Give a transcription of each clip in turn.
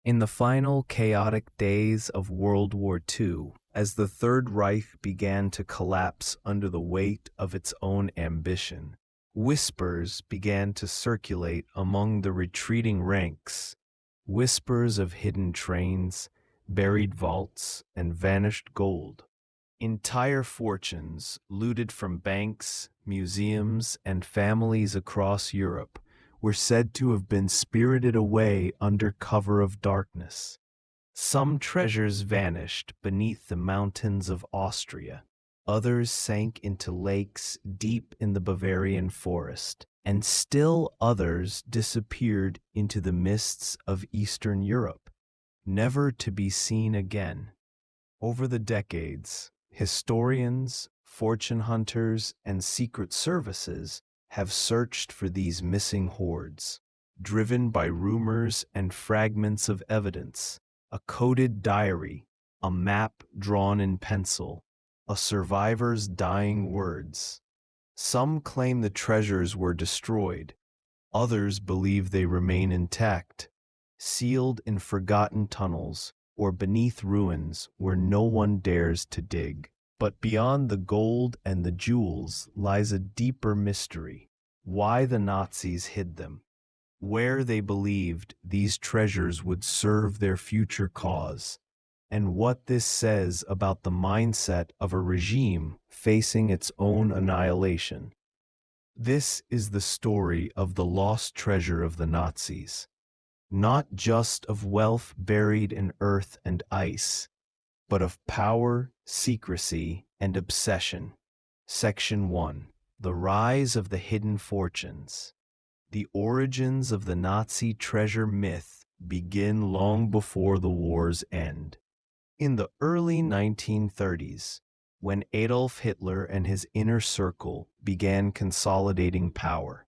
In the final chaotic days of World War II, as the Third Reich began to collapse under the weight of its own ambition, whispers began to circulate among the retreating ranks, whispers of hidden trains, buried vaults, and vanished gold. Entire fortunes, looted from banks, museums, and families across Europe, were said to have been spirited away under cover of darkness. Some treasures vanished beneath the mountains of Austria. Others sank into lakes deep in the Bavarian forest, and still others disappeared into the mists of Eastern Europe, never to be seen again. Over the decades, historians, fortune hunters, and secret services have searched for these missing hoards, driven by rumors and fragments of evidence, a coded diary, a map drawn in pencil, a survivor's dying words. Some claim the treasures were destroyed. Others believe they remain intact, sealed in forgotten tunnels or beneath ruins where no one dares to dig. But beyond the gold and the jewels lies a deeper mystery: why the Nazis hid them, where they believed these treasures would serve their future cause, and what this says about the mindset of a regime facing its own annihilation. This is the story of the lost treasure of the Nazis, not just of wealth buried in earth and ice, but of power, secrecy, and obsession. Section 1. The Rise of the Hidden Fortunes. The origins of the Nazi treasure myth begin long before the war's end. In the early 1930s, when Adolf Hitler and his inner circle began consolidating power.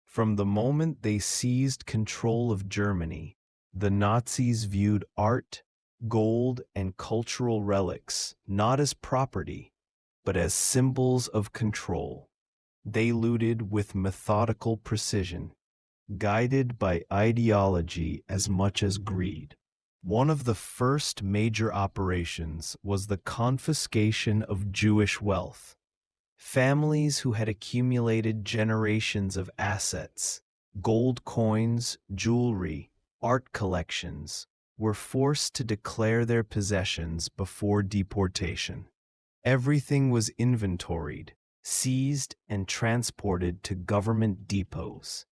From the moment they seized control of Germany, the Nazis viewed art, gold, and cultural relics not as property, but as symbols of control. They looted with methodical precision, guided by ideology as much as greed. One of the first major operations was the confiscation of Jewish wealth. Families who had accumulated generations of assets, gold coins, jewelry, art collections, were forced to declare their possessions before deportation. Everything was inventoried, seized, and transported to government depots.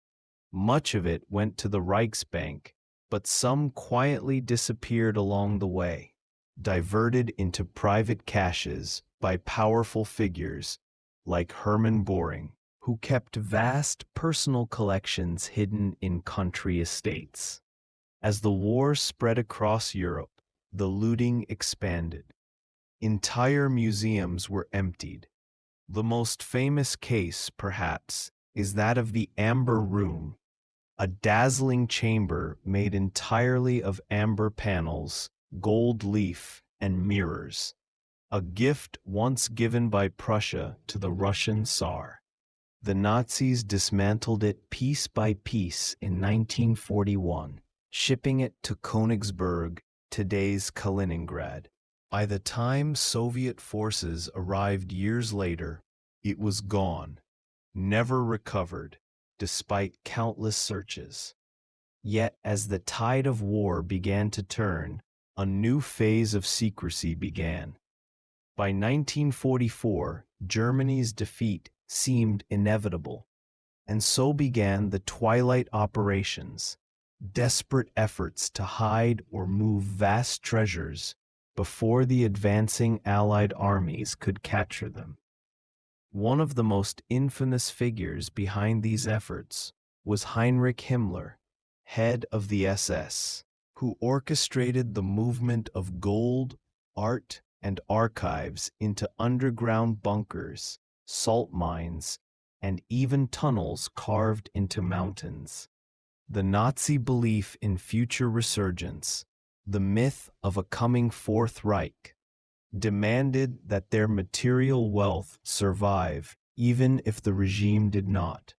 Much of it went to the Reichsbank, but some quietly disappeared along the way, diverted into private caches by powerful figures like Hermann Göring, who kept vast personal collections hidden in country estates. As the war spread across Europe, the looting expanded. Entire museums were emptied. The most famous case, perhaps, is that of the Amber Room, a dazzling chamber made entirely of amber panels, gold leaf, and mirrors, a gift once given by Prussia to the Russian Tsar. The Nazis dismantled it piece by piece in 1941, shipping it to Königsberg, today's Kaliningrad. By the time Soviet forces arrived years later, it was gone, never recovered, despite countless searches. Yet as the tide of war began to turn, a new phase of secrecy began. By 1944, Germany's defeat seemed inevitable, and so began the Twilight operations, desperate efforts to hide or move vast treasures before the advancing Allied armies could capture them. One of the most infamous figures behind these efforts was Heinrich Himmler, head of the SS, who orchestrated the movement of gold, art, and archives into underground bunkers, salt mines, and even tunnels carved into mountains. The Nazi belief in future resurgence, the myth of a coming Fourth Reich, demanded that their material wealth survive even if the regime did not.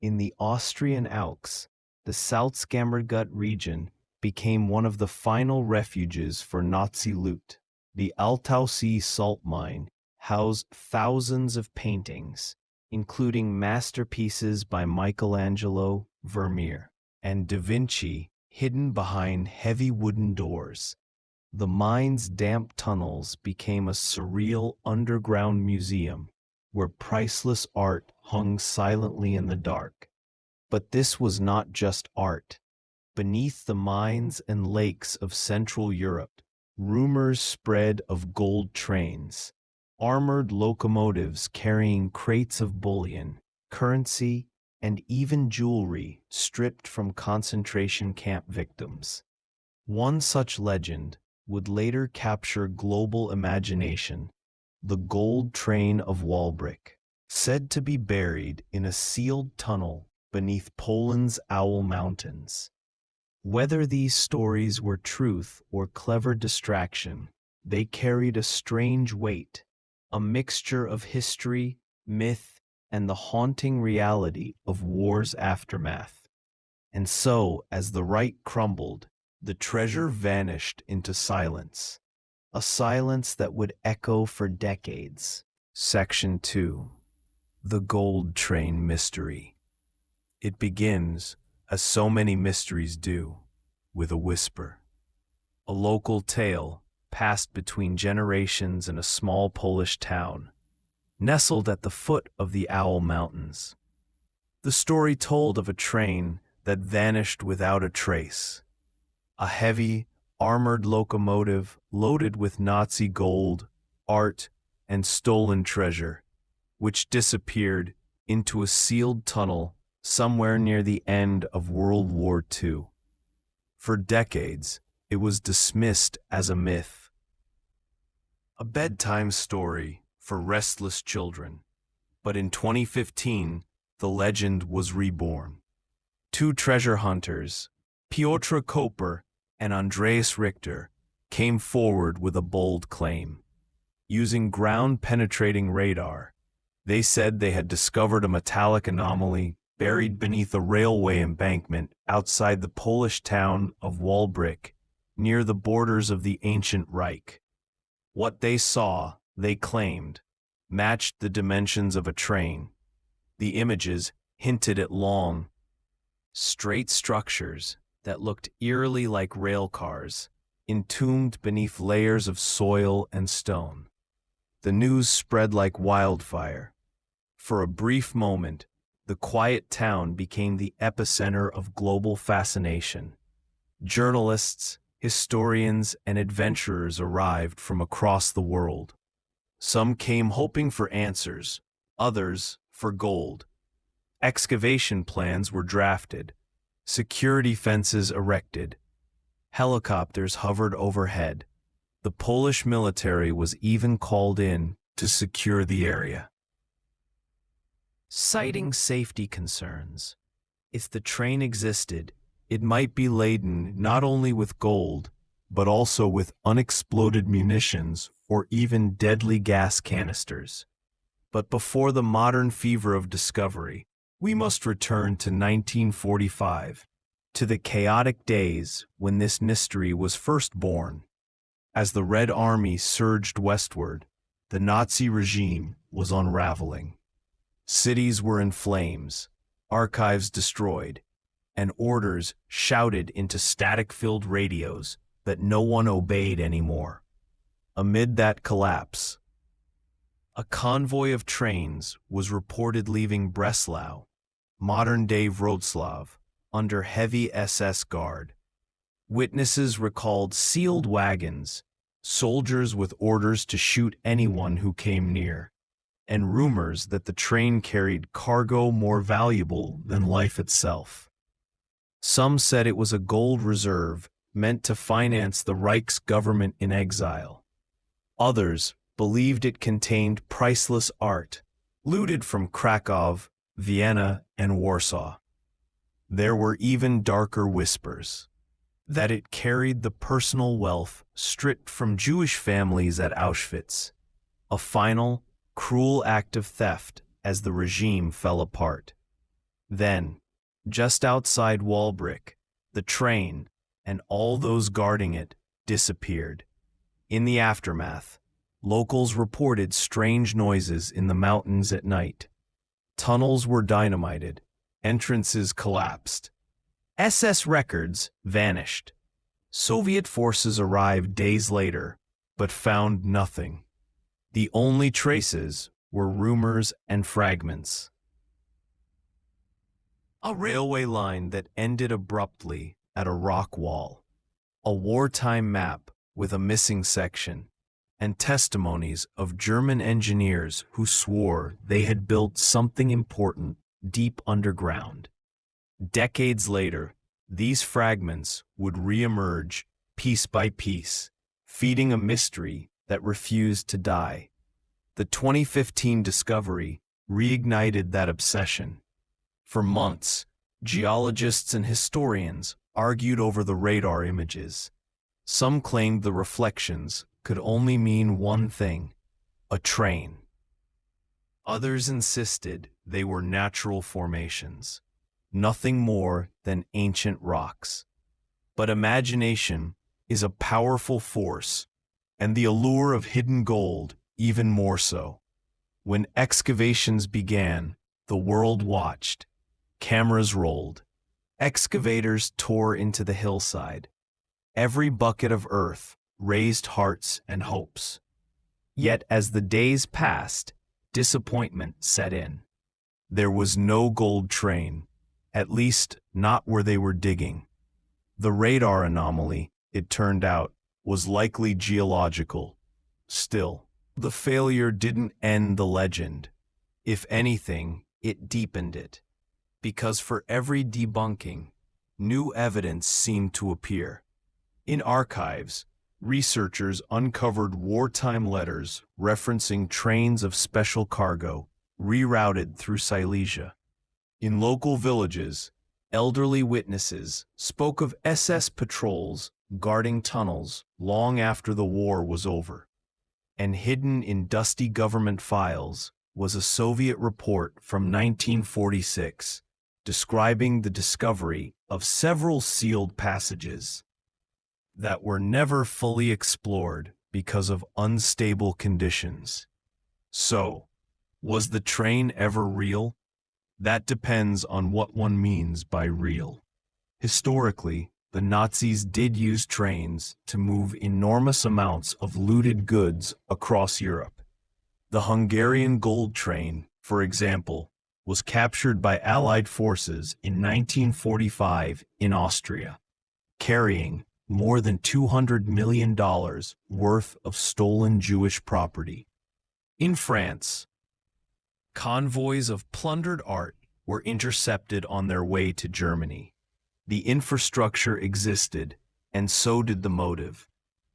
In the Austrian Alps, the Salzkammergut region became one of the final refuges for Nazi loot. The Altaussee salt mine housed thousands of paintings, including masterpieces by Michelangelo, Vermeer, and Da Vinci, hidden behind heavy wooden doors. The mine's damp tunnels became a surreal underground museum where priceless art hung silently in the dark. But this was not just art. Beneath the mines and lakes of Central Europe, rumors spread of gold trains, armored locomotives carrying crates of bullion, currency, and even jewelry stripped from concentration camp victims. One such legend would later capture global imagination: the gold train of Walbreck, said to be buried in a sealed tunnel beneath Poland's Owl Mountains. Whether these stories were truth or clever distraction, they carried a strange weight, a mixture of history, myth, and the haunting reality of war's aftermath. And so, as the Reich crumbled, the treasure vanished into silence, a silence that would echo for decades. Section 2. The Gold Train Mystery. It begins, as so many mysteries do, with a whisper. A local tale passed between generations in a small Polish town, nestled at the foot of the Owl Mountains. The story told of a train that vanished without a trace. A heavy, armored locomotive loaded with Nazi gold, art, and stolen treasure, which disappeared into a sealed tunnel somewhere near the end of World War II. For decades, it was dismissed as a myth, a bedtime story for restless children. But in 2015, the legend was reborn. Two treasure hunters, Piotr Koper and Andreas Richter, came forward with a bold claim. Using ground-penetrating radar, they said they had discovered a metallic anomaly buried beneath a railway embankment outside the Polish town of Walbreck, near the borders of the ancient Reich. What they saw, they claimed, matched the dimensions of a train. The images hinted at long, straight structures that looked eerily like rail cars, entombed beneath layers of soil and stone. The news spread like wildfire. For a brief moment, the quiet town became the epicenter of global fascination. Journalists, historians, and adventurers arrived from across the world. Some came hoping for answers, others for gold. Excavation plans were drafted, security fences erected, helicopters hovered overhead. The Polish military was even called in to secure the area. Citing safety concerns, if the train existed, it might be laden not only with gold, but also with unexploded munitions or even deadly gas canisters. But before the modern fever of discovery, we must return to 1945, to the chaotic days when this mystery was first born. As the Red Army surged westward, the Nazi regime was unraveling. Cities were in flames, archives destroyed, and orders shouted into static-filled radios that no one obeyed anymore. Amid that collapse, a convoy of trains was reported leaving Breslau, modern-day Wrocław, under heavy SS guard. Witnesses recalled sealed wagons, soldiers with orders to shoot anyone who came near, and rumors that the train carried cargo more valuable than life itself. Some said it was a gold reserve meant to finance the Reich's government in exile. Others believed it contained priceless art, looted from Krakow, Vienna, and Warsaw. There were even darker whispers that it carried the personal wealth stripped from Jewish families at Auschwitz, a final, cruel act of theft as the regime fell apart. Then, just outside Walbreck, the train, and all those guarding it disappeared. In the aftermath, locals reported strange noises in the mountains at night. Tunnels were dynamited, entrances collapsed. SS records vanished. Soviet forces arrived days later, but found nothing. The only traces were rumors and fragments. A railway line that ended abruptly at a rock wall. A wartime map with a missing section, and testimonies of German engineers who swore they had built something important deep underground. Decades later, these fragments would re-emerge piece by piece, feeding a mystery that refused to die. The 2015 discovery reignited that obsession. For months, geologists and historians argued over the radar images. Some claimed the reflections could only mean one thing: a train. Others insisted they were natural formations, nothing more than ancient rocks. But imagination is a powerful force, and the allure of hidden gold even more so. When excavations began, the world watched. Cameras rolled. Excavators tore into the hillside. Every bucket of earth raised hearts and hopes. Yet as the days passed, disappointment set in. There was no gold train, at least not where they were digging. The radar anomaly, it turned out, was likely geological. Still, the failure didn't end the legend. If anything, it deepened it. Because for every debunking, new evidence seemed to appear. In archives, researchers uncovered wartime letters referencing trains of special cargo rerouted through Silesia. In local villages, elderly witnesses spoke of SS patrols guarding tunnels long after the war was over. And hidden in dusty government files was a Soviet report from 1946 describing the discovery of several sealed passages that were never fully explored because of unstable conditions. So, was the train ever real? That depends on what one means by real. Historically, the Nazis did use trains to move enormous amounts of looted goods across Europe. The Hungarian gold train, for example, was captured by Allied forces in 1945 in Austria, carrying more than $200 million worth of stolen Jewish property. In France, convoys of plundered art were intercepted on their way to Germany. The infrastructure existed, and so did the motive.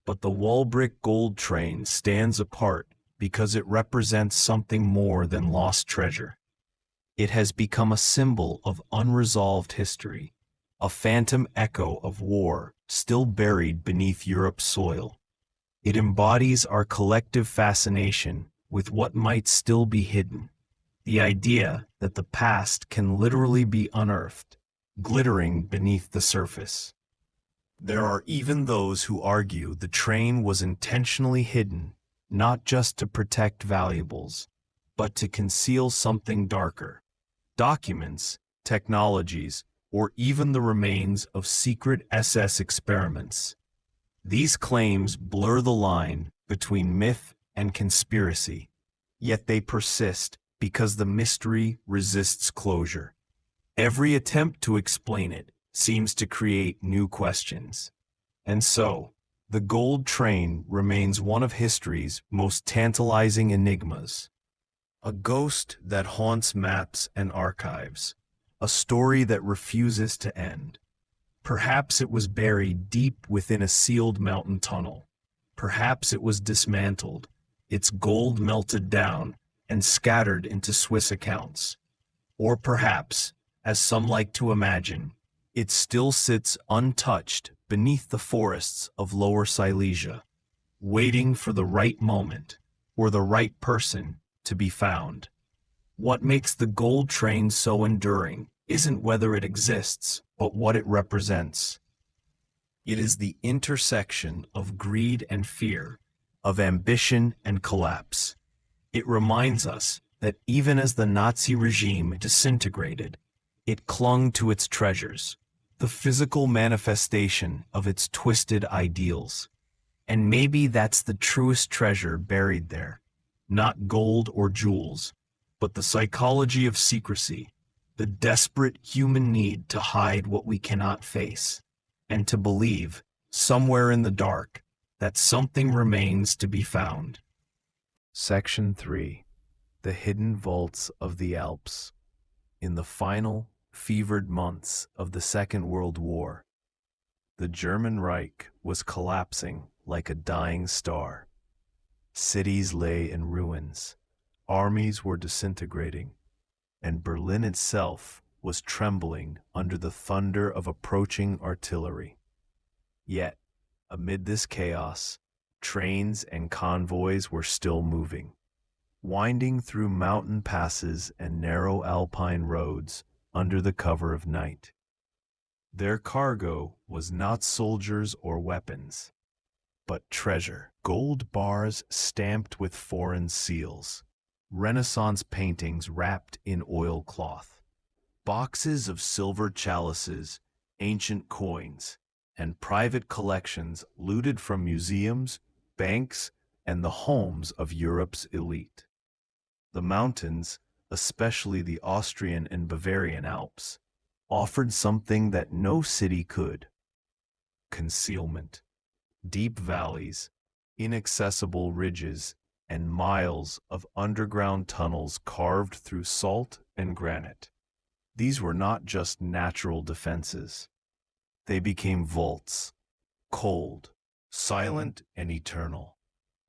But the Walbrick gold train stands apart because it represents something more than lost treasure. It has become a symbol of unresolved history, a phantom echo of war still buried beneath Europe's soil. It embodies our collective fascination with what might still be hidden, the idea that the past can literally be unearthed, glittering beneath the surface. There are even those who argue the train was intentionally hidden, not just to protect valuables, but to conceal something darker: documents, technologies, or even the remains of secret SS experiments. These claims blur the line between myth and conspiracy, yet they persist because the mystery resists closure. Every attempt to explain it seems to create new questions. And so, the gold train remains one of history's most tantalizing enigmas. A ghost that haunts maps and archives, a story that refuses to end. Perhaps it was buried deep within a sealed mountain tunnel. Perhaps it was dismantled, its gold melted down and scattered into Swiss accounts. Or perhaps, as some like to imagine, it still sits untouched beneath the forests of Lower Silesia, waiting for the right moment or the right person to be found. What makes the gold train so enduring isn't whether it exists, but what it represents. It is the intersection of greed and fear, of ambition and collapse. It reminds us that even as the Nazi regime disintegrated, it clung to its treasures, the physical manifestation of its twisted ideals. And maybe that's the truest treasure buried there, not gold or jewels, but the psychology of secrecy, the desperate human need to hide what we cannot face, and to believe, somewhere in the dark, that something remains to be found. Section 3. The Hidden Vaults of the Alps. In the final, fevered months of the Second World War, the German Reich was collapsing like a dying star. Cities lay in ruins, armies were disintegrating, and Berlin itself was trembling under the thunder of approaching artillery. Yet, amid this chaos, trains and convoys were still moving, winding through mountain passes and narrow alpine roads under the cover of night. Their cargo was not soldiers or weapons, but treasure. Gold bars stamped with foreign seals, Renaissance paintings wrapped in oilcloth, boxes of silver chalices, ancient coins, and private collections looted from museums, banks, and the homes of Europe's elite. The mountains, especially the Austrian and Bavarian Alps, offered something that no city could: concealment. Deep valleys, inaccessible ridges, and miles of underground tunnels carved through salt and granite. These were not just natural defenses. They became vaults, cold, silent, and eternal.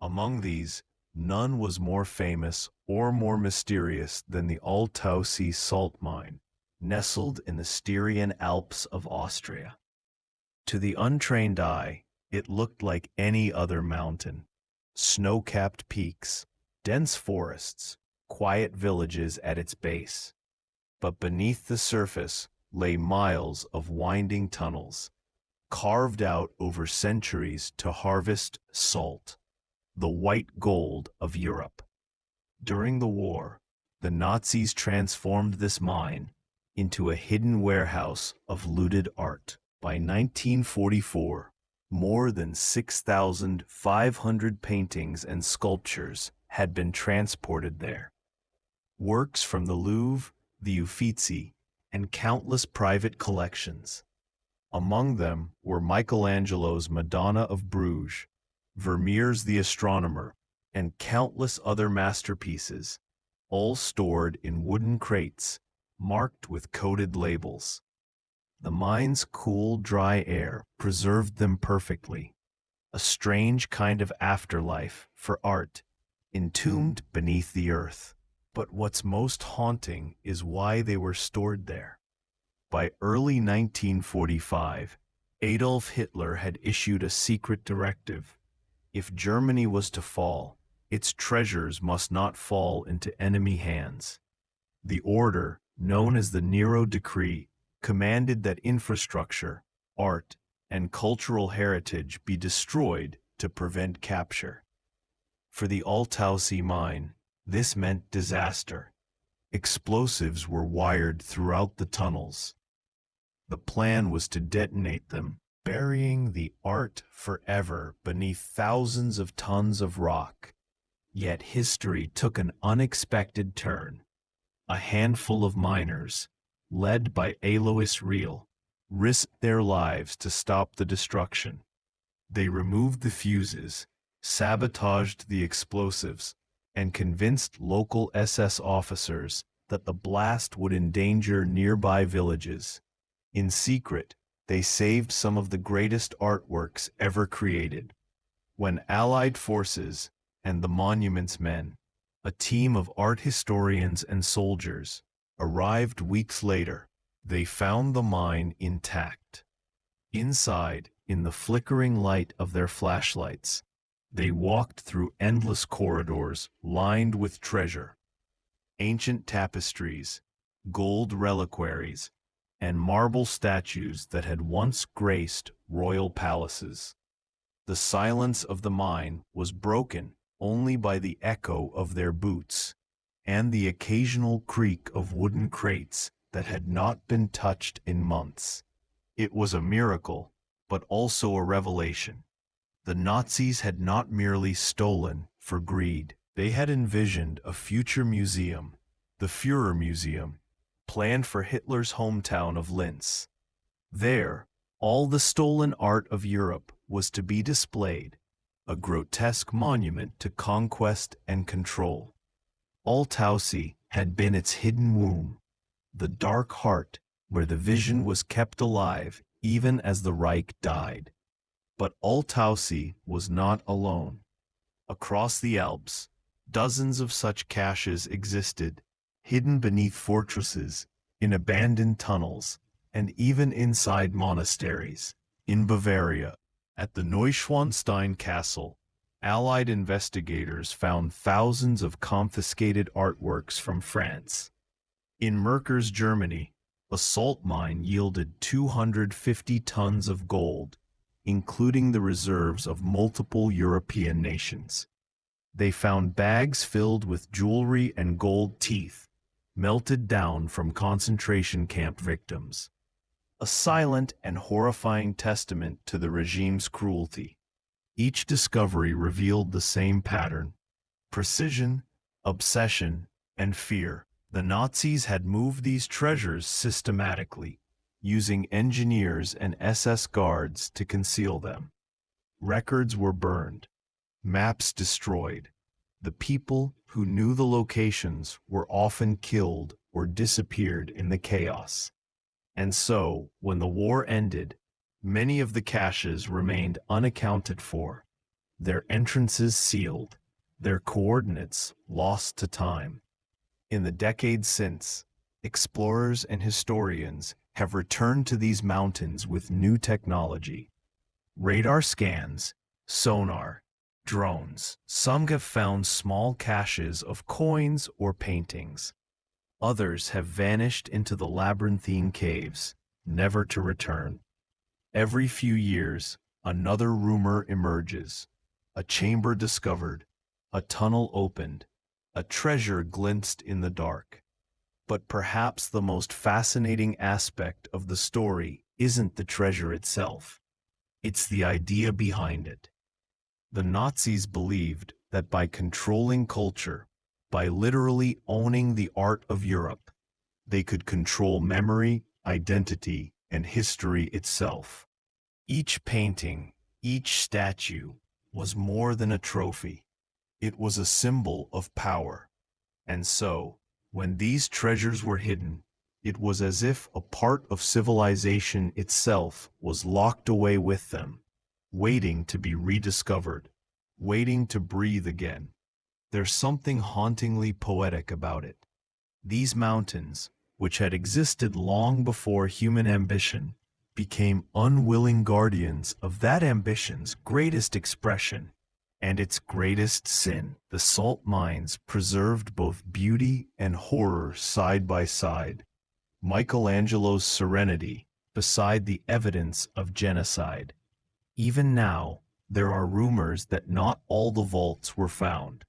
Among these, none was more famous or more mysterious than the Altaussee salt mine, nestled in the Styrian Alps of Austria. To the untrained eye, it looked like any other mountain: snow-capped peaks, dense forests, quiet villages at its base. But beneath the surface lay miles of winding tunnels, carved out over centuries to harvest salt, the white gold of Europe. During the war, the Nazis transformed this mine into a hidden warehouse of looted art. By 1944, more than 6,500 paintings and sculptures had been transported there. Works from the Louvre, the Uffizi, and countless private collections. Among them were Michelangelo's Madonna of Bruges, Vermeer's The Astronomer, and countless other masterpieces, all stored in wooden crates, marked with coded labels. The mine's cool, dry air preserved them perfectly, a strange kind of afterlife for art, entombed beneath the earth. But what's most haunting is why they were stored there. By early 1945, Adolf Hitler had issued a secret directive. If Germany was to fall, its treasures must not fall into enemy hands. The order, known as the Nero Decree, commanded that infrastructure, art, and cultural heritage be destroyed to prevent capture. For the Altaussee mine, this meant disaster. Explosives were wired throughout the tunnels. The plan was to detonate them, burying the art forever beneath thousands of tons of rock. Yet history took an unexpected turn. A handful of miners, led by Alois Riel, risked their lives to stop the destruction. They removed the fuses, sabotaged the explosives, and convinced local SS officers that the blast would endanger nearby villages. In secret, they saved some of the greatest artworks ever created. When Allied forces and the Monuments Men, a team of art historians and soldiers, arrived weeks later, they found the mine intact. Inside, in the flickering light of their flashlights, they walked through endless corridors lined with treasure. Ancient tapestries, gold reliquaries, and marble statues that had once graced royal palaces. The silence of the mine was broken only by the echo of their boots and the occasional creak of wooden crates that had not been touched in months. It was a miracle, but also a revelation. The Nazis had not merely stolen for greed. They had envisioned a future museum, the Führer Museum, planned for Hitler's hometown of Linz. There, all the stolen art of Europe was to be displayed, a grotesque monument to conquest and control. Altaussee had been its hidden womb, the dark heart where the vision was kept alive even as the Reich died. But Altaussee was not alone. Across the Alps, dozens of such caches existed, hidden beneath fortresses, in abandoned tunnels, and even inside monasteries. In Bavaria, at the Neuschwanstein Castle, Allied investigators found thousands of confiscated artworks from France. In Merkers, Germany, a salt mine yielded 250 tons of gold, including the reserves of multiple European nations. They found bags filled with jewelry and gold teeth, melted down from concentration camp victims. A silent and horrifying testament to the regime's cruelty. Each discovery revealed the same pattern: precision, obsession, and fear. The Nazis had moved these treasures systematically, using engineers and SS guards to conceal them. Records were burned, maps destroyed. The people who knew the locations were often killed or disappeared in the chaos. And so, when the war ended, many of the caches remained unaccounted for, their entrances sealed, their coordinates lost to time. In the decades since, explorers and historians have returned to these mountains with new technology. Radar scans, sonar, drones. Some have found small caches of coins or paintings. Others have vanished into the labyrinthine caves, never to return. Every few years, another rumor emerges. A chamber discovered, a tunnel opened, a treasure glimpsed in the dark. But perhaps the most fascinating aspect of the story isn't the treasure itself. It's the idea behind it. The Nazis believed that by controlling culture, by literally owning the art of Europe, they could control memory, identity, and history itself. Each painting, each statue, was more than a trophy. It was a symbol of power. And so, when these treasures were hidden, it was as if a part of civilization itself was locked away with them, waiting to be rediscovered, waiting to breathe again. There's something hauntingly poetic about it. These mountains, which had existed long before human ambition, became unwilling guardians of that ambition's greatest expression and its greatest sin. The salt mines preserved both beauty and horror side by side. Michelangelo's Serenity beside the evidence of genocide. Even now, there are rumors that not all the vaults were found.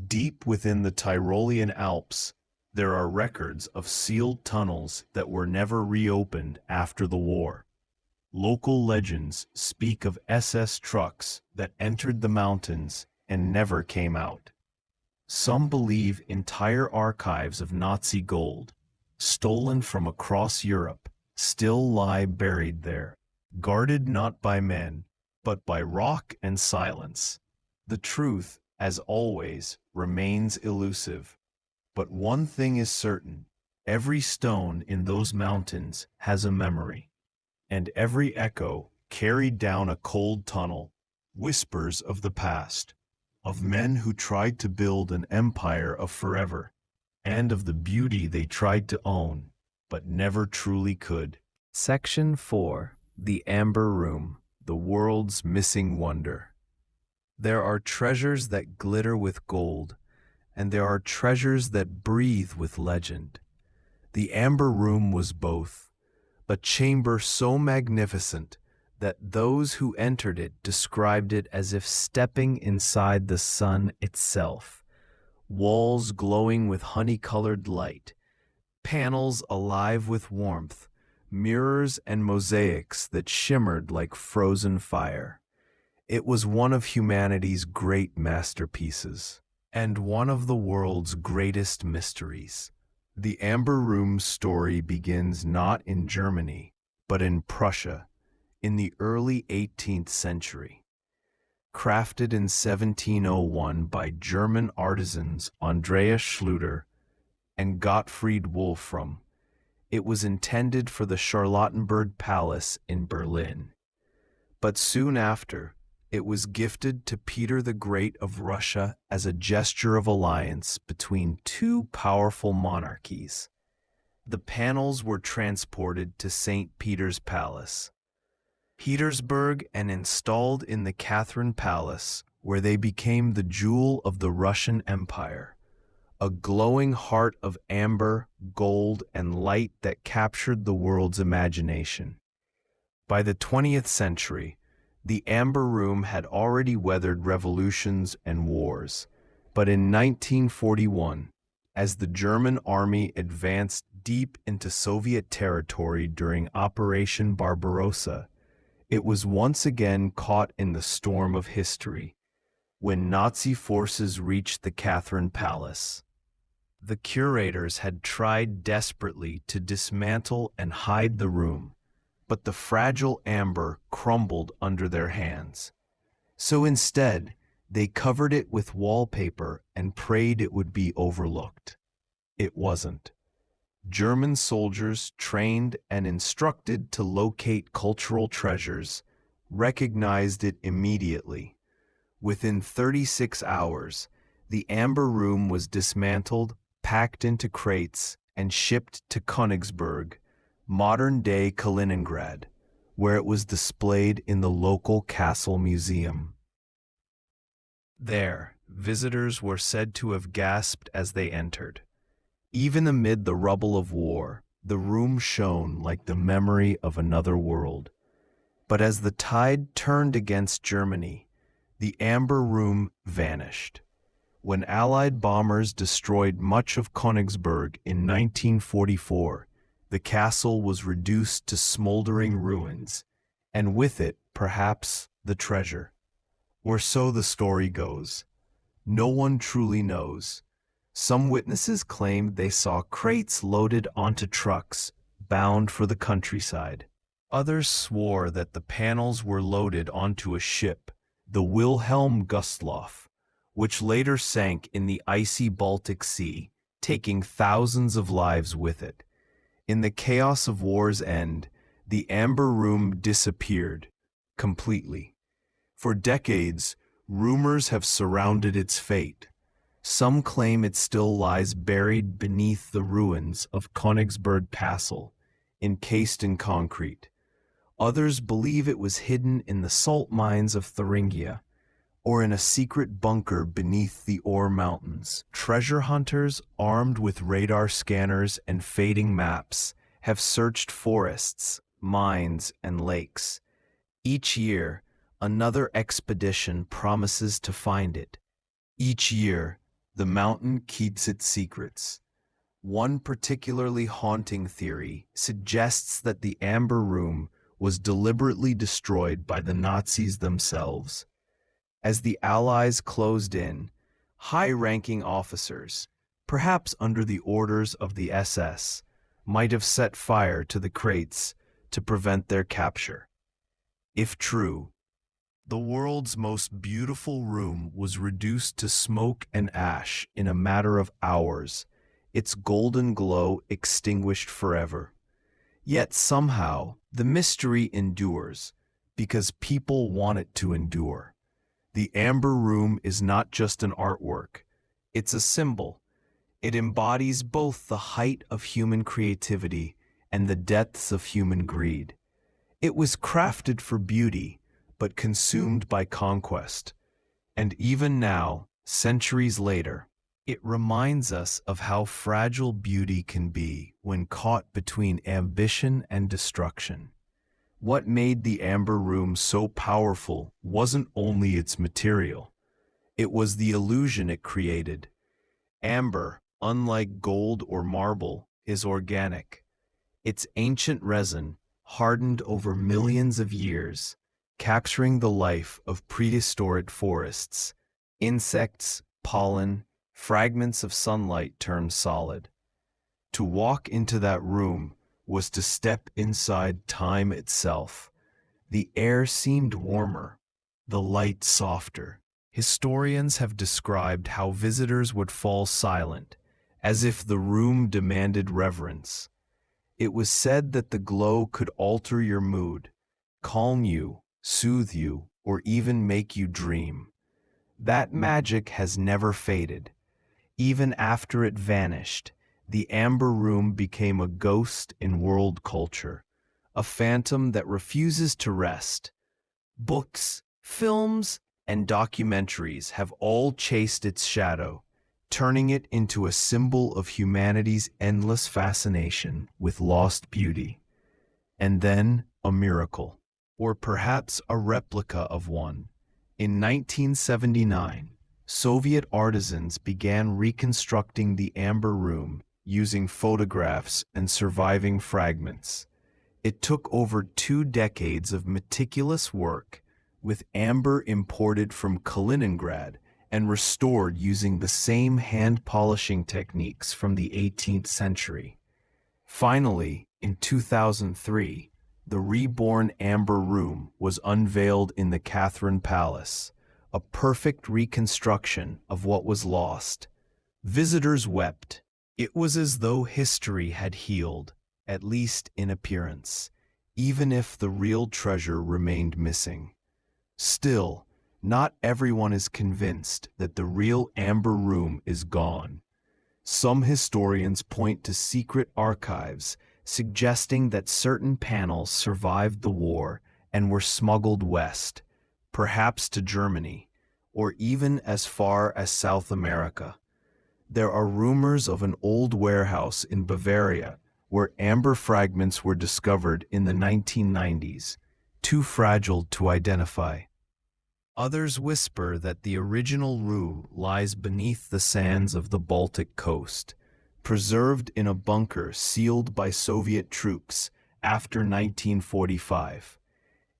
Deep within the Tyrolean Alps, there are records of sealed tunnels that were never reopened after the war. Local legends speak of SS trucks that entered the mountains and never came out. Some believe entire archives of Nazi gold, stolen from across Europe, still lie buried there, guarded not by men, but by rock and silence. The truth, as always, remains elusive. But one thing is certain: every stone in those mountains has a memory, and every echo carried down a cold tunnel whispers of the past, of men who tried to build an empire of forever, and of the beauty they tried to own, but never truly could. Section 4. The Amber Room, the world's missing wonder. There are treasures that glitter with gold, and there are treasures that breathe with legend. The Amber Room was both. a chamber so magnificent that those who entered it described it as if stepping inside the sun itself. Walls glowing with honey-colored light, panels alive with warmth, mirrors and mosaics that shimmered like frozen fire. It was one of humanity's great masterpieces, and one of the world's greatest mysteries. The Amber Room's story begins not in Germany, but in Prussia, in the early 18th century. Crafted in 1701 by German artisans Andreas Schluter and Gottfried Wolfram, it was intended for the Charlottenburg Palace in Berlin. But soon after, it was gifted to Peter the Great of Russia as a gesture of alliance between two powerful monarchies. The panels were transported to St. Peter's Palace, Petersburg, and installed in the Catherine Palace, where they became the jewel of the Russian Empire, a glowing heart of amber, gold, and light that captured the world's imagination. By the 20th century, the Amber Room had already weathered revolutions and wars, but in 1941, as the German army advanced deep into Soviet territory during Operation Barbarossa, it was once again caught in the storm of history when Nazi forces reached the Catherine Palace. The curators had tried desperately to dismantle and hide the room, but the fragile amber crumbled under their hands. So instead, they covered it with wallpaper and prayed it would be overlooked. It wasn't. German soldiers, trained and instructed to locate cultural treasures, recognized it immediately. Within 36 hours, the Amber Room was dismantled, packed into crates, and shipped to Königsberg, modern-day Kaliningrad, where it was displayed in the local castle museum. There, visitors were said to have gasped as they entered. Even amid the rubble of war, the room shone like the memory of another world. But as the tide turned against Germany, the Amber Room vanished. When Allied bombers destroyed much of Königsberg in 1944, the castle was reduced to smoldering ruins, and with it, perhaps, the treasure. Or so the story goes. No one truly knows. Some witnesses claimed they saw crates loaded onto trucks, bound for the countryside. Others swore that the panels were loaded onto a ship, the Wilhelm Gustloff, which later sank in the icy Baltic Sea, taking thousands of lives with it. In the chaos of war's end, the Amber Room disappeared completely. For decades, rumors have surrounded its fate. Some claim it still lies buried beneath the ruins of Königsberg Castle, encased in concrete. Others believe it was hidden in the salt mines of Thuringia, or in a secret bunker beneath the Ore Mountains. Treasure hunters, armed with radar scanners and fading maps, have searched forests, mines, and lakes. Each year, another expedition promises to find it. Each year, the mountain keeps its secrets. One particularly haunting theory suggests that the Amber Room was deliberately destroyed by the Nazis themselves. As the Allies closed in, high-ranking officers, perhaps under the orders of the SS, might have set fire to the crates to prevent their capture. If true, the world's most beautiful room was reduced to smoke and ash in a matter of hours, its golden glow extinguished forever. Yet somehow, the mystery endures, because people want it to endure. The Amber Room is not just an artwork, it's a symbol. It embodies both the height of human creativity and the depths of human greed. It was crafted for beauty, but consumed by conquest. And even now, centuries later, It reminds us of how fragile beauty can be when caught between ambition and destruction. What made the amber room so powerful wasn't only its material, it was the illusion it created. Amber, unlike gold or marble, is organic. Its ancient resin, hardened over millions of years, capturing the life of prehistoric forests, insects, pollen, fragments of sunlight turned solid. To walk into that room was to step inside time itself. The air seemed warmer, the light softer. Historians have described how visitors would fall silent, as if the room demanded reverence. It was said that the glow could alter your mood, calm you, soothe you, or even make you dream. That magic has never faded. Even after it vanished, the amber room became a ghost in world culture, a phantom that refuses to rest. Books, films, and documentaries have all chased its shadow, turning it into a symbol of humanity's endless fascination with lost beauty. And then a miracle, or perhaps a replica of one. In 1979, Soviet artisans began reconstructing the amber room using photographs and surviving fragments. It took over 2 decades of meticulous work, with amber imported from Kaliningrad and restored using the same hand-polishing techniques from the 18th century. Finally, in 2003, the reborn amber room was unveiled in the Catherine Palace, a perfect reconstruction of what was lost. Visitors wept. It was as though history had healed, at least in appearance, even if the real treasure remained missing. Still, not everyone is convinced that the real amber room is gone. Some historians point to secret archives, suggesting that certain panels survived the war and were smuggled west, perhaps to Germany, or even as far as South America. There are rumors of an old warehouse in Bavaria where amber fragments were discovered in the 1990s, too fragile to identify. Others whisper that the original room lies beneath the sands of the Baltic coast, preserved in a bunker sealed by Soviet troops after 1945.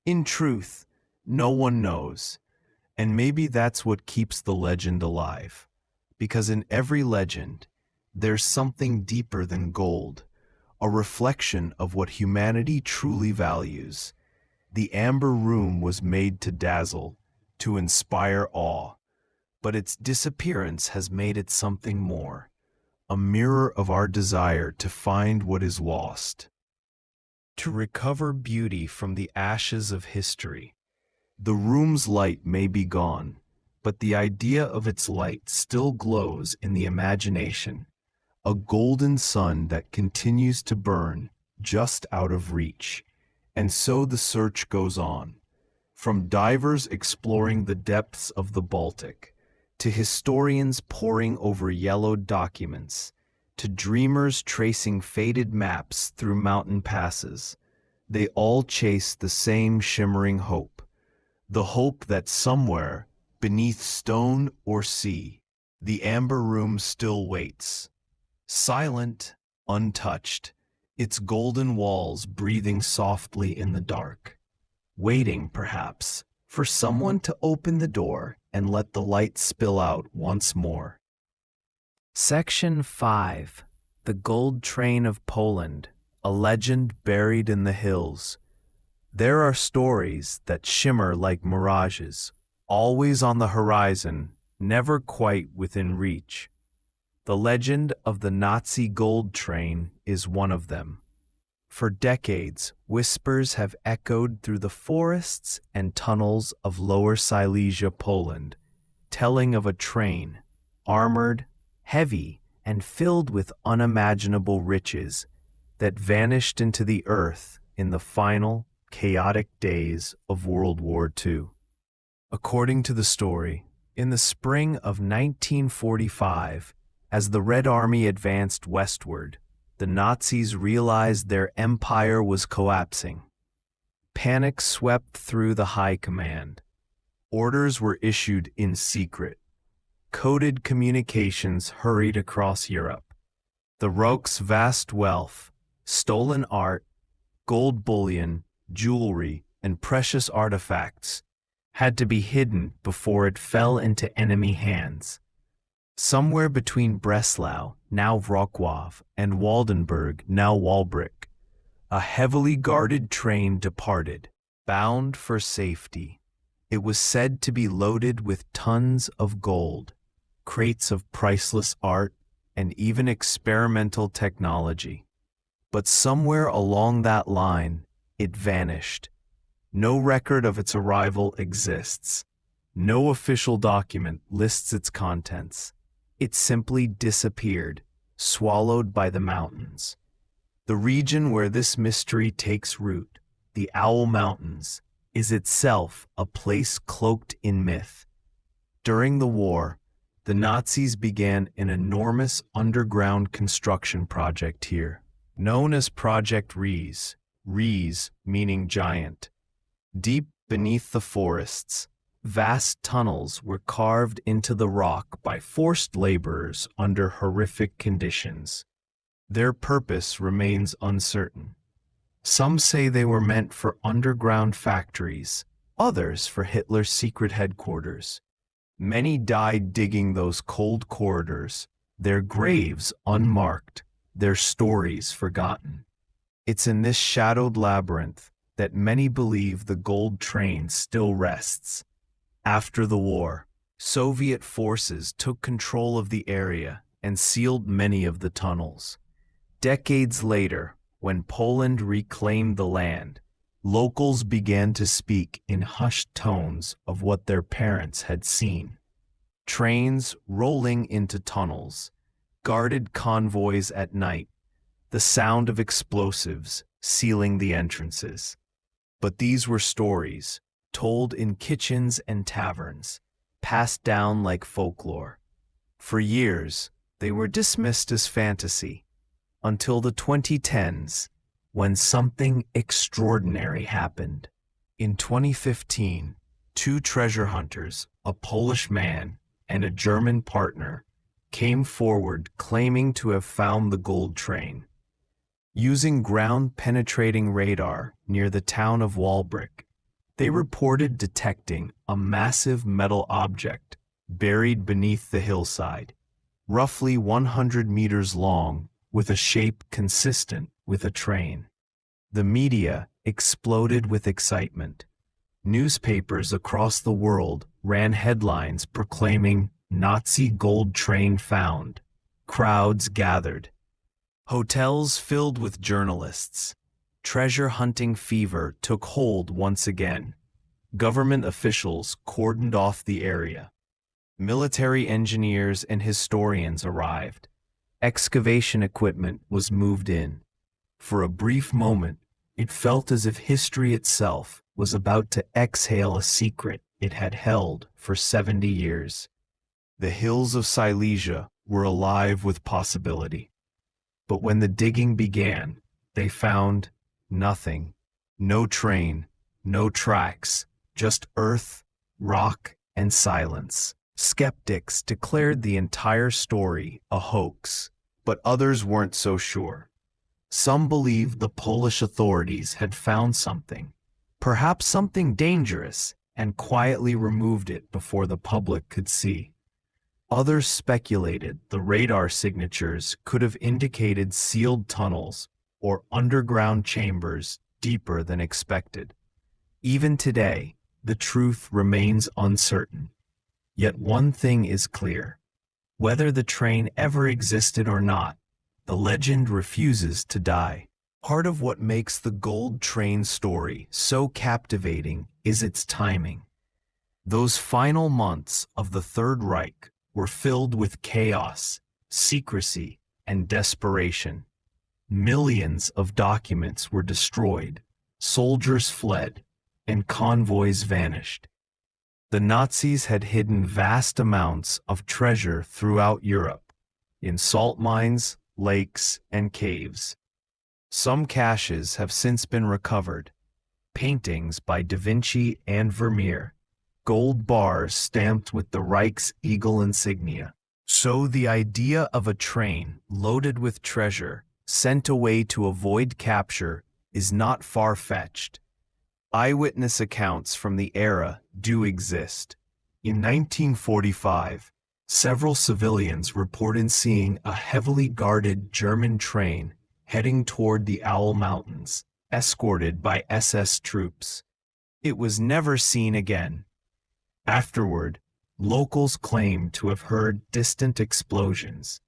In truth, no one knows, and maybe that's what keeps the legend alive. Because in every legend, there's something deeper than gold, a reflection of what humanity truly values. The amber room was made to dazzle, to inspire awe, but its disappearance has made it something more, a mirror of our desire to find what is lost, to recover beauty from the ashes of history. The room's light may be gone, but the idea of its light still glows in the imagination, a golden sun that continues to burn just out of reach. And so the search goes on. From divers exploring the depths of the Baltic, to historians poring over yellowed documents, to dreamers tracing faded maps through mountain passes, they all chase the same shimmering hope, the hope that somewhere, beneath stone or sea, the amber room still waits, silent, untouched, its golden walls breathing softly in the dark. Waiting, perhaps, for someone to open the door and let the light spill out once more. Section 5. The Gold Train of Poland, a legend buried in the hills. There are stories that shimmer like mirages, always on the horizon, never quite within reach. The legend of the Nazi gold train is one of them. For decades, whispers have echoed through the forests and tunnels of Lower Silesia, Poland, telling of a train, armored, heavy, and filled with unimaginable riches, that vanished into the earth in the final, chaotic days of World War II. According to the story, in the spring of 1945, As the Red Army advanced westward, the Nazis realized their empire was collapsing. Panic swept through the high command. Orders were issued in secret. Coded communications hurried across Europe. The Reich's vast wealth, stolen art, gold bullion, jewelry, and precious artifacts had to be hidden before it fell into enemy hands. Somewhere between Breslau, now Wrocław, and Waldenburg, now Walbrecht, a heavily guarded train departed, bound for safety. It was said to be loaded with tons of gold, crates of priceless art, and even experimental technology. But somewhere along that line, it vanished. No record of its arrival exists. No official document lists its contents. It simply disappeared, swallowed by the mountains. The region where this mystery takes root, the Owl Mountains, is itself a place cloaked in myth. During the war, the Nazis began an enormous underground construction project here, known as Project Ries, Ries meaning giant. Deep beneath the forests, vast tunnels were carved into the rock by forced laborers under horrific conditions. Their purpose remains uncertain. Some say they were meant for underground factories, others for Hitler's secret headquarters. Many died digging those cold corridors, their graves unmarked, their stories forgotten. It's in this shadowed labyrinth that many believe the gold train still rests. After the war, Soviet forces took control of the area and sealed many of the tunnels. Decades later, when Poland reclaimed the land, locals began to speak in hushed tones of what their parents had seen. Trains rolling into tunnels, guarded convoys at night, the sound of explosives sealing the entrances. But these were stories, told in kitchens and taverns, passed down like folklore. For years, they were dismissed as fantasy, until the 2010s, when something extraordinary happened. In 2015, two treasure hunters, a Polish man and a German partner, came forward claiming to have found the gold train. Using ground-penetrating radar near the town of Walbrecht, they reported detecting a massive metal object buried beneath the hillside, roughly 100 meters long, with a shape consistent with a train. The media exploded with excitement. Newspapers across the world ran headlines proclaiming Nazi gold train found. Crowds gathered. Hotels filled with journalists. Treasure hunting fever took hold once again. Government officials cordoned off the area. Military engineers and historians arrived. Excavation equipment was moved in. For a brief moment, it felt as if history itself was about to exhale a secret it had held for 70 years. The hills of Silesia were alive with possibility. But when the digging began, they found nothing. No train, no tracks, just earth, rock, and silence. Skeptics declared the entire story a hoax, but others weren't so sure. Some believed the Polish authorities had found something, perhaps something dangerous, and quietly removed it before the public could see. Others speculated the radar signatures could have indicated sealed tunnels or underground chambers deeper than expected. Even today, the truth remains uncertain. Yet one thing is clear. Whether the train ever existed or not, the legend refuses to die. Part of what makes the gold train story so captivating is its timing. Those final months of the Third Reich were filled with chaos, secrecy, and desperation. Millions of documents were destroyed, soldiers fled, and convoys vanished. The Nazis had hidden vast amounts of treasure throughout Europe, in salt mines, lakes, and caves. Some caches have since been recovered. Paintings by Da Vinci and Vermeer, gold bars stamped with the Reich's eagle insignia. So the idea of a train loaded with treasure sent away to avoid capture is not far-fetched. Eyewitness accounts from the era do exist. In 1945, several civilians reported seeing a heavily guarded German train heading toward the Owl Mountains, escorted by SS troops. It was never seen again. Afterward, locals claimed to have heard distant explosions,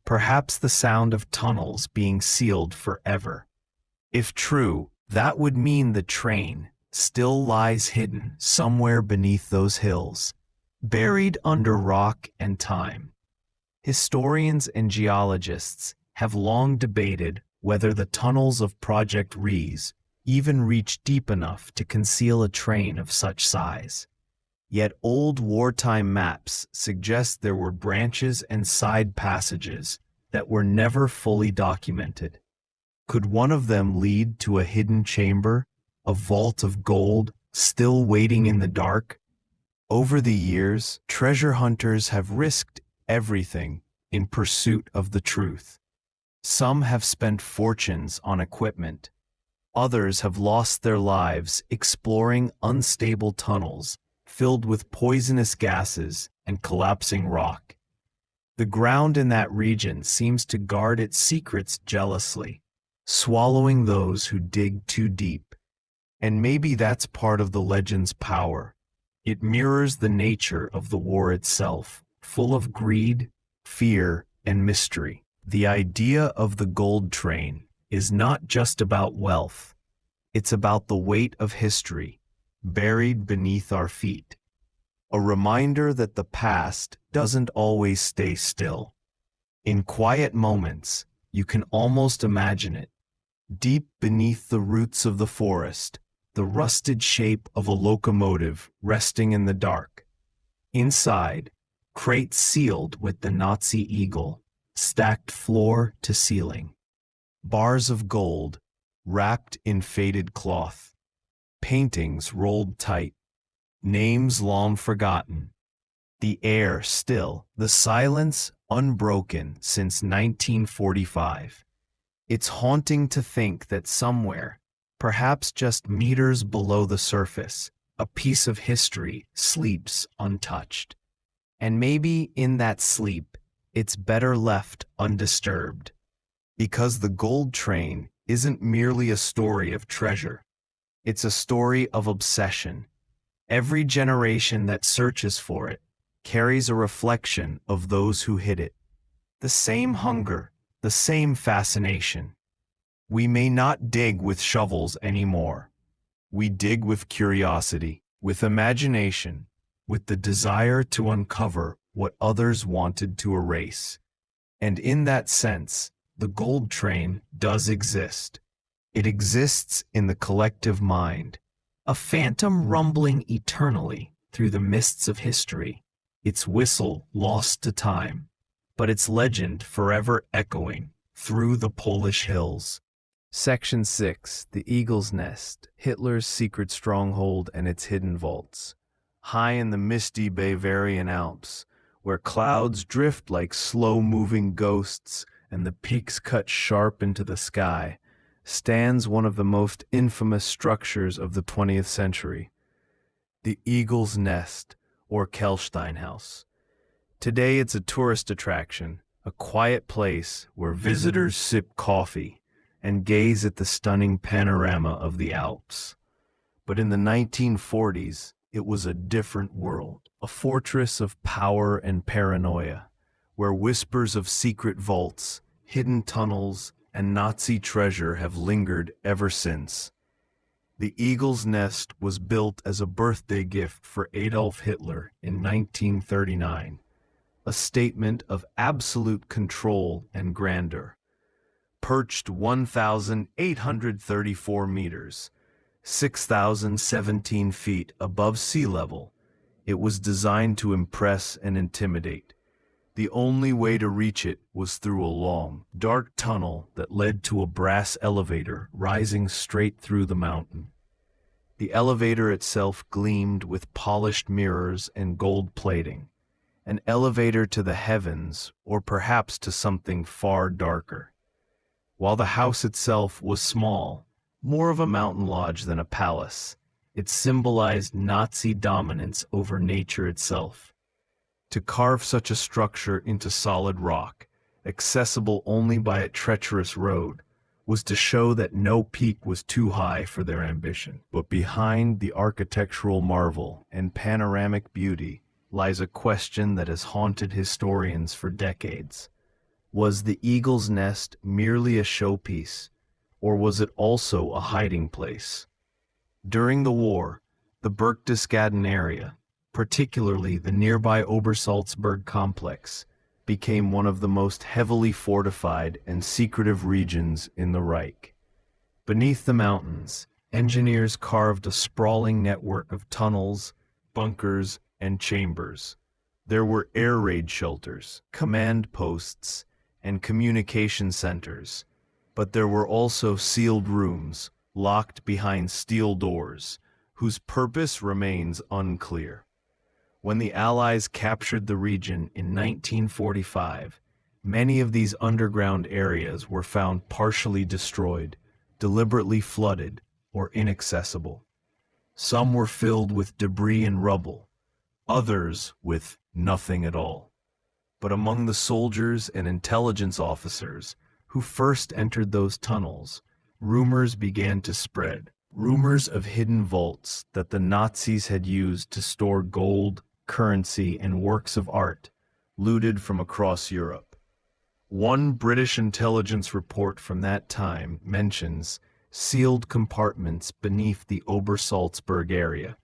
perhaps the sound of tunnels being sealed forever. If true, that would mean the train still lies hidden somewhere beneath those hills, buried under rock and time. Historians and geologists have long debated whether the tunnels of Project Rees even reach deep enough to conceal a train of such size. Yet old wartime maps suggest there were branches and side passages that were never fully documented. Could one of them lead to a hidden chamber, a vault of gold still waiting in the dark? Over the years, treasure hunters have risked everything in pursuit of the truth. Some have spent fortunes on equipment. Others have lost their lives exploring unstable tunnels filled with poisonous gases and collapsing rock. The ground in that region seems to guard its secrets jealously, swallowing those who dig too deep. And maybe that's part of the legend's power. It mirrors the nature of the war itself, full of greed, fear, and mystery. The idea of the gold train is not just about wealth. It's about the weight of history, buried beneath our feet. A reminder that the past doesn't always stay still. In quiet moments, you can almost imagine it. Deep beneath the roots of the forest, the rusted shape of a locomotive resting in the dark. Inside, crates sealed with the Nazi eagle, stacked floor to ceiling. Bars of gold, wrapped in faded cloth. Paintings rolled tight. Names long forgotten. The air still, the silence unbroken since 1945. It's haunting to think that somewhere, perhaps just meters below the surface, a piece of history sleeps untouched. And maybe in that sleep, it's better left undisturbed. Because the gold train isn't merely a story of treasure. It's a story of obsession. Every generation that searches for it carries a reflection of those who hid it. The same hunger, the same fascination. We may not dig with shovels anymore. We dig with curiosity, with imagination, with the desire to uncover what others wanted to erase. And in that sense, the gold train does exist. It exists in the collective mind, a phantom rumbling eternally through the mists of history, its whistle lost to time, but its legend forever echoing through the Polish hills. Section 6, The Eagle's Nest, Hitler's Secret Stronghold and Its Hidden Vaults. High in the misty Bavarian Alps, where clouds drift like slow-moving ghosts and the peaks cut sharp into the sky, stands one of the most infamous structures of the 20th century, the Eagle's Nest, or Kelsteinhaus. Today it's a tourist attraction, a quiet place where visitors sip coffee and gaze at the stunning panorama of the Alps. But in the 1940s, it was a different world, a fortress of power and paranoia, where whispers of secret vaults, hidden tunnels, and Nazi treasure have lingered ever since. The Eagle's Nest was built as a birthday gift for Adolf Hitler in 1939, a statement of absolute control and grandeur. Perched 1,834 meters, 6,017 feet above sea level, it was designed to impress and intimidate. The only way to reach it was through a long, dark tunnel that led to a brass elevator rising straight through the mountain. The elevator itself gleamed with polished mirrors and gold plating, an elevator to the heavens, or perhaps to something far darker. While the house itself was small, more of a mountain lodge than a palace, it symbolized Nazi dominance over nature itself. To carve such a structure into solid rock, accessible only by a treacherous road, was to show that no peak was too high for their ambition. But behind the architectural marvel and panoramic beauty lies a question that has haunted historians for decades. Was the eagle's nest merely a showpiece, or was it also a hiding place? During the war, the Berchtesgaden area, particularly the nearby Obersalzberg complex, became one of the most heavily fortified and secretive regions in the Reich. Beneath the mountains, engineers carved a sprawling network of tunnels, bunkers, and chambers. There were air raid shelters, command posts, and communication centers, but there were also sealed rooms, locked behind steel doors, whose purpose remains unclear. When the Allies captured the region in 1945, many of these underground areas were found partially destroyed, deliberately flooded, or inaccessible. Some were filled with debris and rubble, others with nothing at all. But among the soldiers and intelligence officers who first entered those tunnels, rumors began to spread. Rumors of hidden vaults that the Nazis had used to store gold, currency, and works of art, looted from across Europe. One British intelligence report from that time mentions sealed compartments beneath the Obersalzberg area,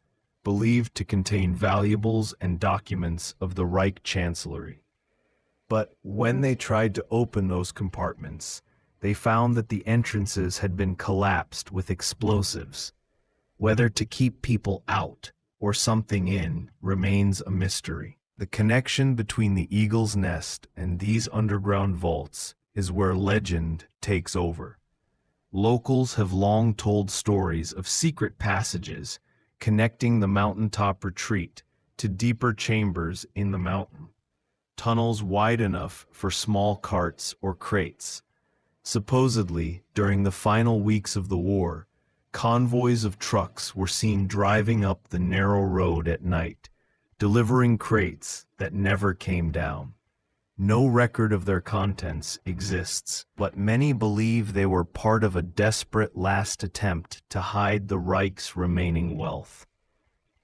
believed to contain valuables and documents of the Reich Chancellery. But when they tried to open those compartments, they found that the entrances had been collapsed with explosives. Whether to keep people out or something in remains a mystery. The connection between the eagle's nest and these underground vaults is where legend takes over. Locals have long told stories of secret passages connecting the mountaintop retreat to deeper chambers in the mountain, tunnels wide enough for small carts or crates. Supposedly, during the final weeks of the war, convoys of trucks were seen driving up the narrow road at night, delivering crates that never came down. No record of their contents exists, but many believe they were part of a desperate last attempt to hide the Reich's remaining wealth.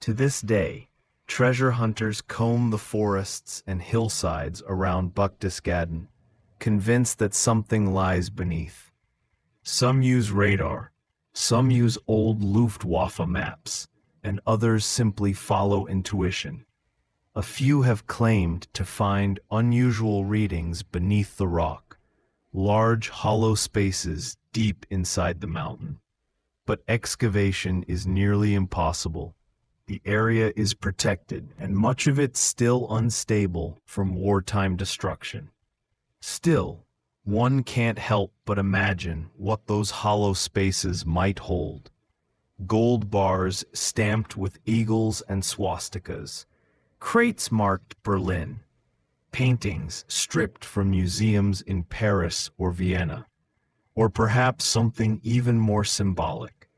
To this day, treasure hunters comb the forests and hillsides around Berchtesgaden, convinced that something lies beneath. Some use radar, some use old Luftwaffe maps, and others simply follow intuition. A few have claimed to find unusual readings beneath the rock, large hollow spaces deep inside the mountain. But excavation is nearly impossible. The area is protected, and much of it still unstable from wartime destruction. Still, one can't help but imagine what those hollow spaces might hold. Gold bars stamped with eagles and swastikas, crates marked Berlin, paintings stripped from museums in Paris or Vienna, or perhaps something even more symbolic,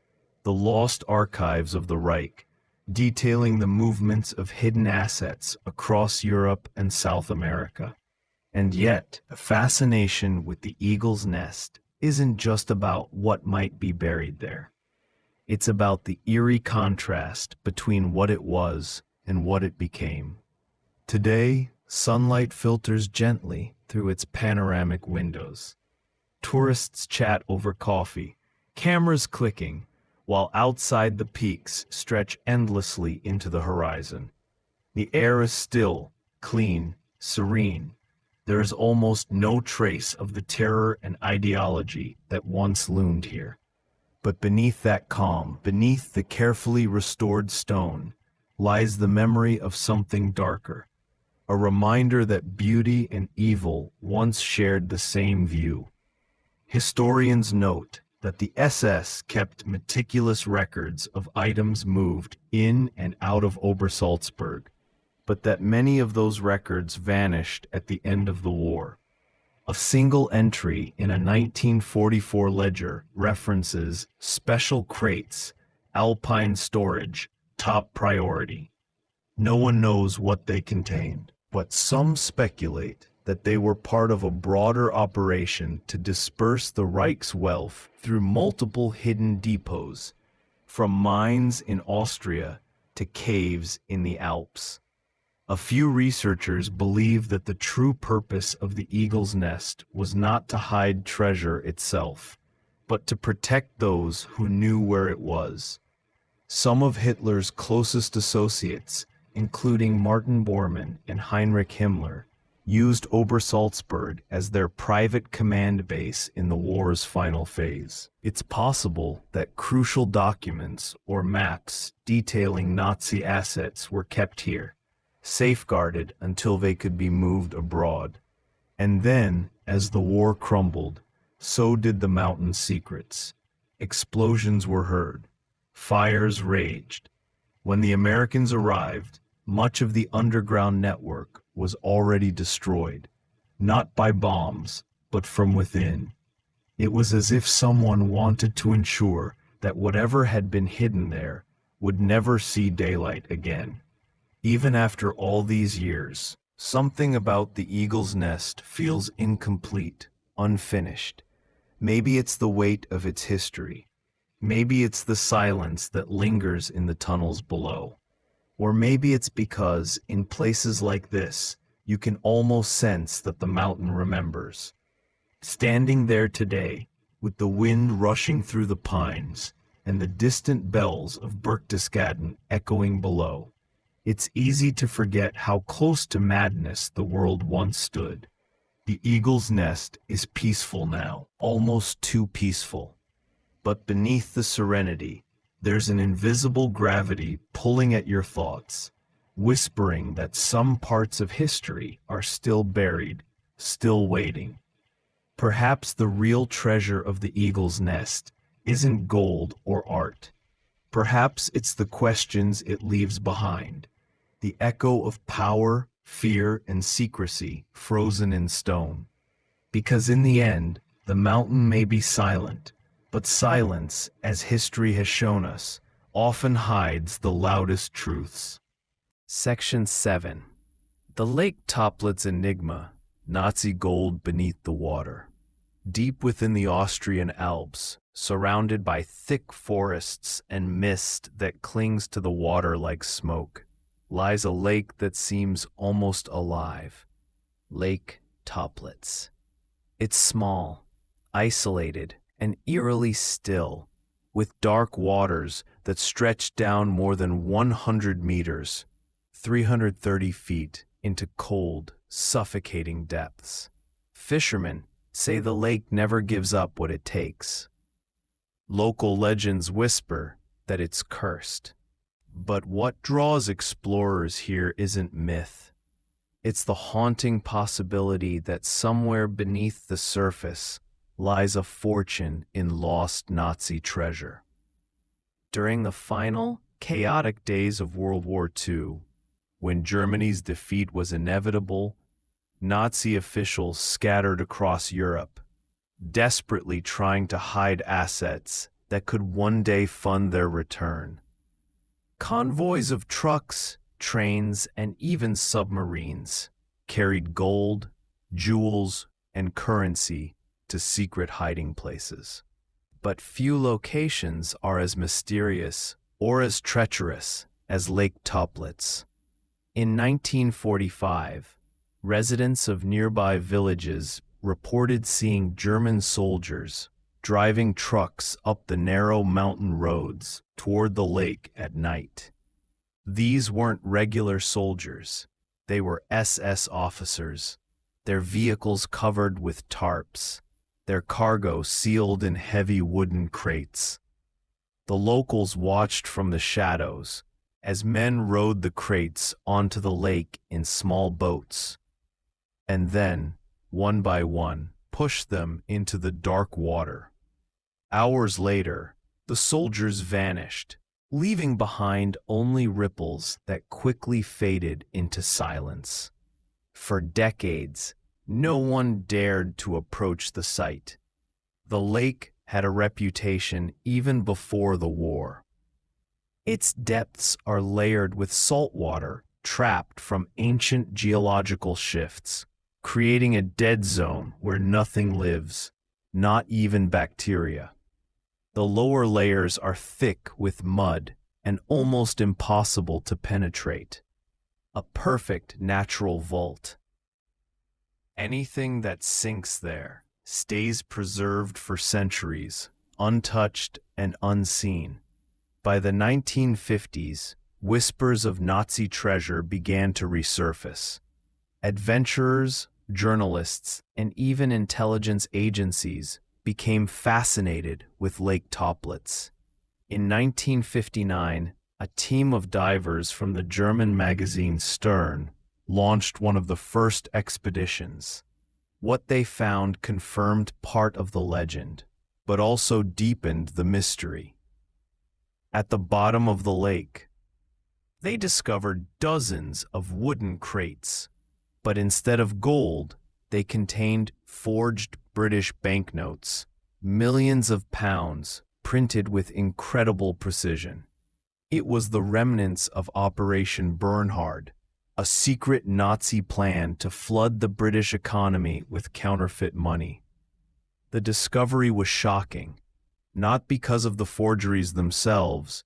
the lost archives of the Reich, detailing the movements of hidden assets across Europe and South America. And yet, the fascination with the eagle's nest isn't just about what might be buried there. It's about the eerie contrast between what it was and what it became. Today, sunlight filters gently through its panoramic windows. Tourists chat over coffee, cameras clicking, while outside the peaks stretch endlessly into the horizon. The air is still, clean, serene. There is almost no trace of the terror and ideology that once loomed here. But beneath that calm, beneath the carefully restored stone, lies the memory of something darker, a reminder that beauty and evil once shared the same view. Historians note that the SS kept meticulous records of items moved in and out of Obersalzberg, but that many of those records vanished at the end of the war. A single entry in a 1944 ledger references special crates, alpine storage, top priority. No one knows what they contained, but some speculate that they were part of a broader operation to disperse the Reich's wealth through multiple hidden depots, from mines in Austria to caves in the Alps. A few researchers believe that the true purpose of the eagle's nest was not to hide treasure itself, but to protect those who knew where it was. Some of Hitler's closest associates, including Martin Bormann and Heinrich Himmler, used Obersalzberg as their private command base in the war's final phase. It's possible that crucial documents or maps detailing Nazi assets were kept here, safeguarded until they could be moved abroad. And then, as the war crumbled, so did the mountain secrets. Explosions were heard. Fires raged. When the Americans arrived, much of the underground network was already destroyed, not by bombs, but from within. It was as if someone wanted to ensure that whatever had been hidden there would never see daylight again. Even after all these years, something about the eagle's nest feels incomplete, unfinished. Maybe it's the weight of its history. Maybe it's the silence that lingers in the tunnels below. Or maybe it's because, in places like this, you can almost sense that the mountain remembers. Standing there today, with the wind rushing through the pines and the distant bells of Berchtesgaden echoing below, it's easy to forget how close to madness the world once stood. The eagle's nest is peaceful now, almost too peaceful. But beneath the serenity, there's an invisible gravity pulling at your thoughts, whispering that some parts of history are still buried, still waiting. Perhaps the real treasure of the eagle's nest isn't gold or art. Perhaps it's the questions it leaves behind, the echo of power, fear, and secrecy frozen in stone. Because in the end, the mountain may be silent, but silence, as history has shown us, often hides the loudest truths. Section 7. The Lake Toplitz Enigma, Nazi Gold Beneath the Water. Deep within the Austrian Alps, surrounded by thick forests and mist that clings to the water like smoke, lies a lake that seems almost alive. Lake Toplitz. It's small, isolated, and eerily still, with dark waters that stretch down more than 100 meters, 330 feet, into cold, suffocating depths. Fishermen say the lake never gives up what it takes. Local legends whisper that it's cursed. But what draws explorers here isn't myth. It's the haunting possibility that somewhere beneath the surface lies a fortune in lost Nazi treasure. During the final, chaotic days of World War II, when Germany's defeat was inevitable, Nazi officials scattered across Europe, desperately trying to hide assets that could one day fund their return. Convoys of trucks, trains, and even submarines carried gold, jewels, and currency to secret hiding places. But few locations are as mysterious or as treacherous as Lake Toplitz. In 1945, residents of nearby villages reported seeing German soldiers driving trucks up the narrow mountain roads toward the lake at night. These weren't regular soldiers. They were SS officers, their vehicles covered with tarps, their cargo sealed in heavy wooden crates. The locals watched from the shadows, as men rowed the crates onto the lake in small boats, and then, one by one, pushed them into the dark water. Hours later, the soldiers vanished, leaving behind only ripples that quickly faded into silence. For decades, no one dared to approach the site. The lake had a reputation even before the war. Its depths are layered with salt water trapped from ancient geological shifts, creating a dead zone where nothing lives, not even bacteria. The lower layers are thick with mud and almost impossible to penetrate. A perfect natural vault. Anything that sinks there stays preserved for centuries, untouched and unseen. By the 1950s, whispers of Nazi treasure began to resurface. Adventurers, journalists, and even intelligence agencies became fascinated with Lake Toplitz. In 1959, a team of divers from the German magazine Stern launched one of the first expeditions. What they found confirmed part of the legend, but also deepened the mystery. At the bottom of the lake, they discovered dozens of wooden crates, but instead of gold, they contained forged British banknotes, millions of pounds, printed with incredible precision. It was the remnants of Operation Bernhard, a secret Nazi plan to flood the British economy with counterfeit money. The discovery was shocking, not because of the forgeries themselves,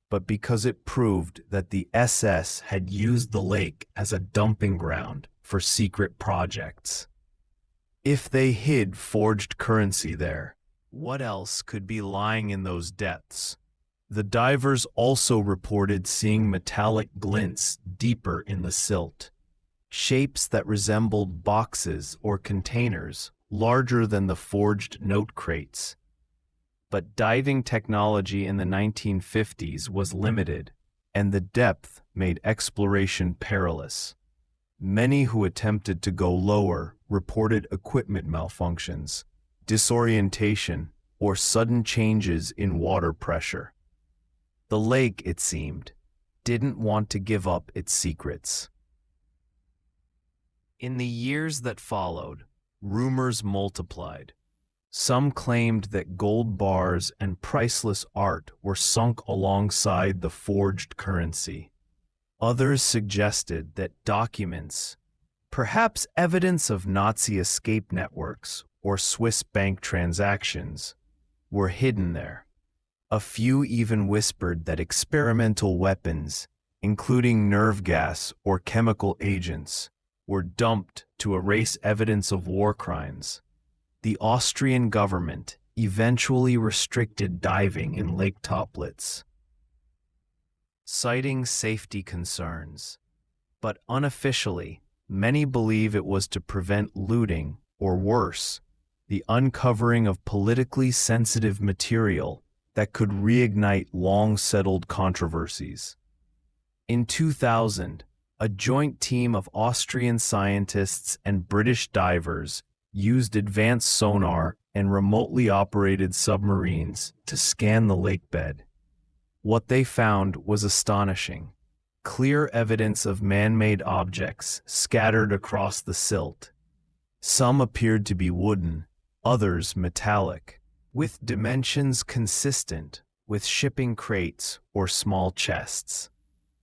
but because it proved that the SS had used the lake as a dumping ground for secret projects. If they hid forged currency there, what else could be lying in those depths? The divers also reported seeing metallic glints deeper in the silt, shapes that resembled boxes or containers larger than the forged note crates. But diving technology in the 1950s was limited, and the depth made exploration perilous. Many who attempted to go lower reported equipment malfunctions, disorientation, or sudden changes in water pressure. The lake, it seemed, didn't want to give up its secrets. In the years that followed, rumors multiplied. Some claimed that gold bars and priceless art were sunk alongside the forged currency. Others suggested that documents, perhaps evidence of Nazi escape networks or Swiss bank transactions, were hidden there. A few even whispered that experimental weapons, including nerve gas or chemical agents, were dumped to erase evidence of war crimes. The Austrian government eventually restricted diving in Lake Toplitz, citing safety concerns. But unofficially, many believe it was to prevent looting, or worse, the uncovering of politically sensitive material that could reignite long-settled controversies. In 2000, a joint team of Austrian scientists and British divers used advanced sonar and remotely operated submarines to scan the lakebed. What they found was astonishing. Clear evidence of man-made objects scattered across the silt. Some appeared to be wooden, others metallic, with dimensions consistent with shipping crates or small chests.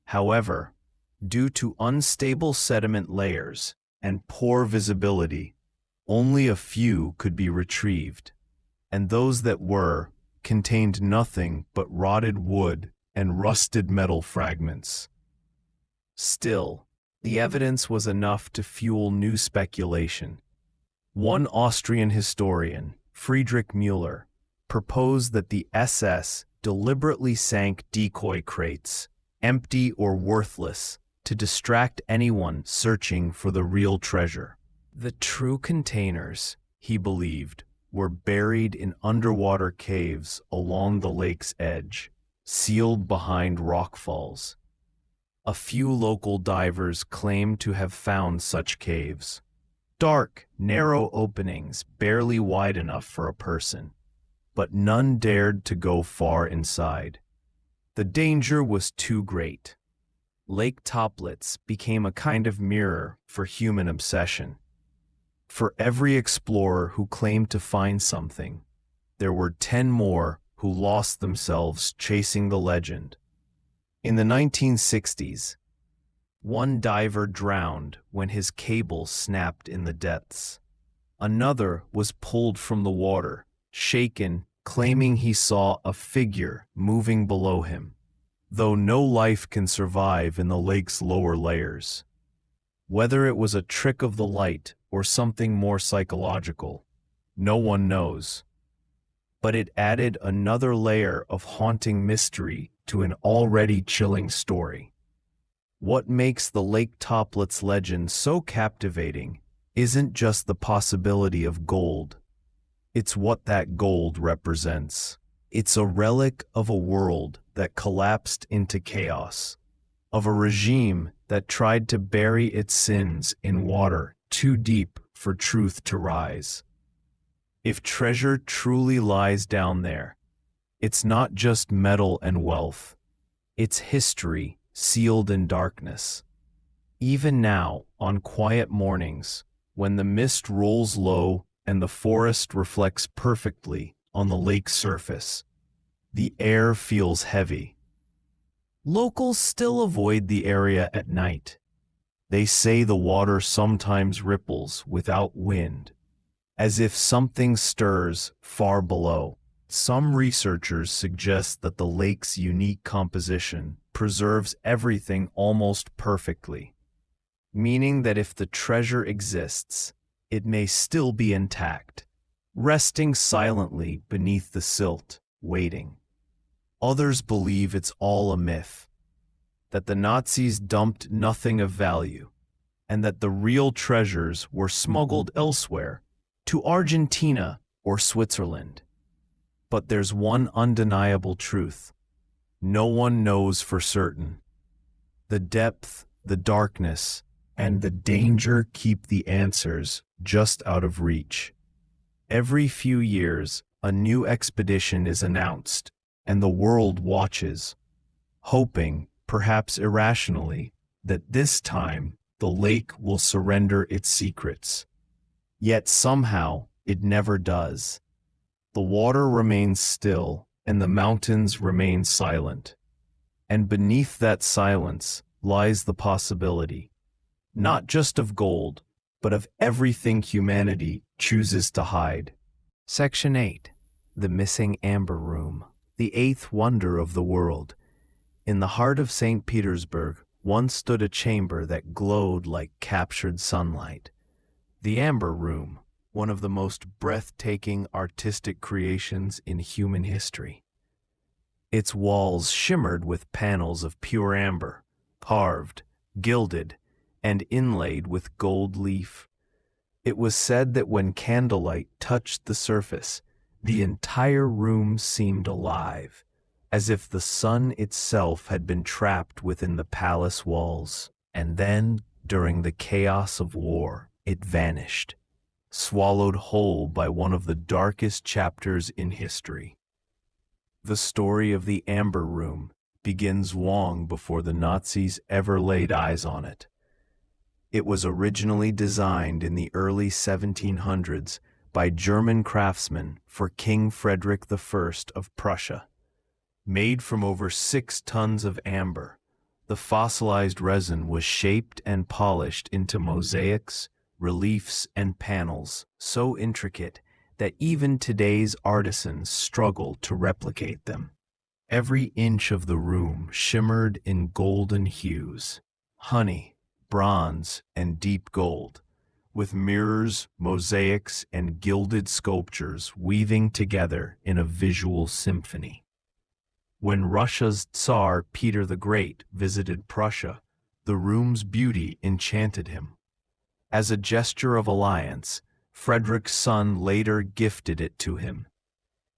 However, due to unstable sediment layers and poor visibility, only a few could be retrieved, and those that were contained nothing but rotted wood and rusted metal fragments. Still, the evidence was enough to fuel new speculation. One Austrian historian, Friedrich Müller, proposed that the SS deliberately sank decoy crates, empty or worthless, to distract anyone searching for the real treasure. The true containers, he believed, were buried in underwater caves along the lake's edge, sealed behind rockfalls. A few local divers claim to have found such caves. Dark, narrow openings barely wide enough for a person, but none dared to go far inside. The danger was too great. Lake Toplitz became a kind of mirror for human obsession. For every explorer who claimed to find something, there were 10 more who lost themselves chasing the legend. In the 1960s, one diver drowned when his cable snapped in the depths. Another was pulled from the water, shaken, claiming he saw a figure moving below him, though no life can survive in the lake's lower layers. Whether it was a trick of the light or something more psychological, no one knows. But it added another layer of haunting mystery to an already chilling story. What makes the Lake Toplitz legend so captivating isn't just the possibility of gold. It's what that gold represents. It's a relic of a world that collapsed into chaos, of a regime that tried to bury its sins in water too deep for truth to rise. If treasure truly lies down there, it's not just metal and wealth. It's history sealed in darkness. Even now, on quiet mornings, when the mist rolls low and the forest reflects perfectly on the lake's surface, the air feels heavy. Locals still avoid the area at night. They say the water sometimes ripples without wind, as if something stirs far below. Some researchers suggest that the lake's unique composition preserves everything almost perfectly, meaning that if the treasure exists, it may still be intact, resting silently beneath the silt, waiting. Others believe it's all a myth, that the Nazis dumped nothing of value, and that the real treasures were smuggled elsewhere, to Argentina or Switzerland. But there's one undeniable truth. No one knows for certain. The depth, the darkness, and the danger keep the answers just out of reach. Every few years, a new expedition is announced, and the world watches, hoping, perhaps irrationally, that this time the lake will surrender its secrets. Yet somehow it never does. The water remains still, and the mountains remain silent. And beneath that silence lies the possibility, not just of gold, but of everything humanity chooses to hide. Section 8. The Missing Amber Room, the eighth wonder of the world. In the heart of St. Petersburg once stood a chamber that glowed like captured sunlight. The Amber Room, one of the most breathtaking artistic creations in human history. Its walls shimmered with panels of pure amber, carved, gilded, and inlaid with gold leaf. It was said that when candlelight touched the surface, the entire room seemed alive, as if the sun itself had been trapped within the palace walls. And then, during the chaos of war, it vanished, swallowed whole by one of the darkest chapters in history. The story of the Amber Room begins long before the Nazis ever laid eyes on it. It was originally designed in the early 1700s by German craftsmen for King Frederick I of Prussia. Made from over 6 tons of amber, the fossilized resin was shaped and polished into mosaics, reliefs, and panels so intricate that even today's artisans struggle to replicate them. Every inch of the room shimmered in golden hues, honey, bronze, and deep gold, with mirrors, mosaics, and gilded sculptures weaving together in a visual symphony. When Russia's Tsar Peter the Great visited Prussia, the room's beauty enchanted him. As a gesture of alliance, Frederick's son later gifted it to him.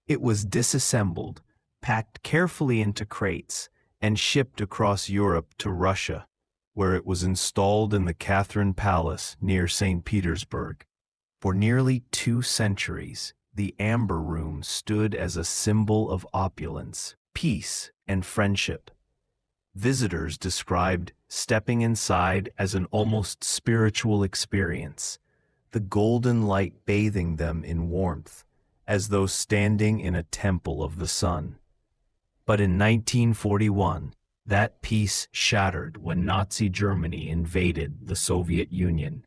It was disassembled, packed carefully into crates, and shipped across Europe to Russia, where it was installed in the Catherine Palace near St. Petersburg. For nearly 2 centuries, the Amber Room stood as a symbol of opulence, peace, and friendship. Visitors described stepping inside as an almost spiritual experience, the golden light bathing them in warmth, as though standing in a temple of the sun. But in 1941, that peace shattered when Nazi Germany invaded the Soviet Union.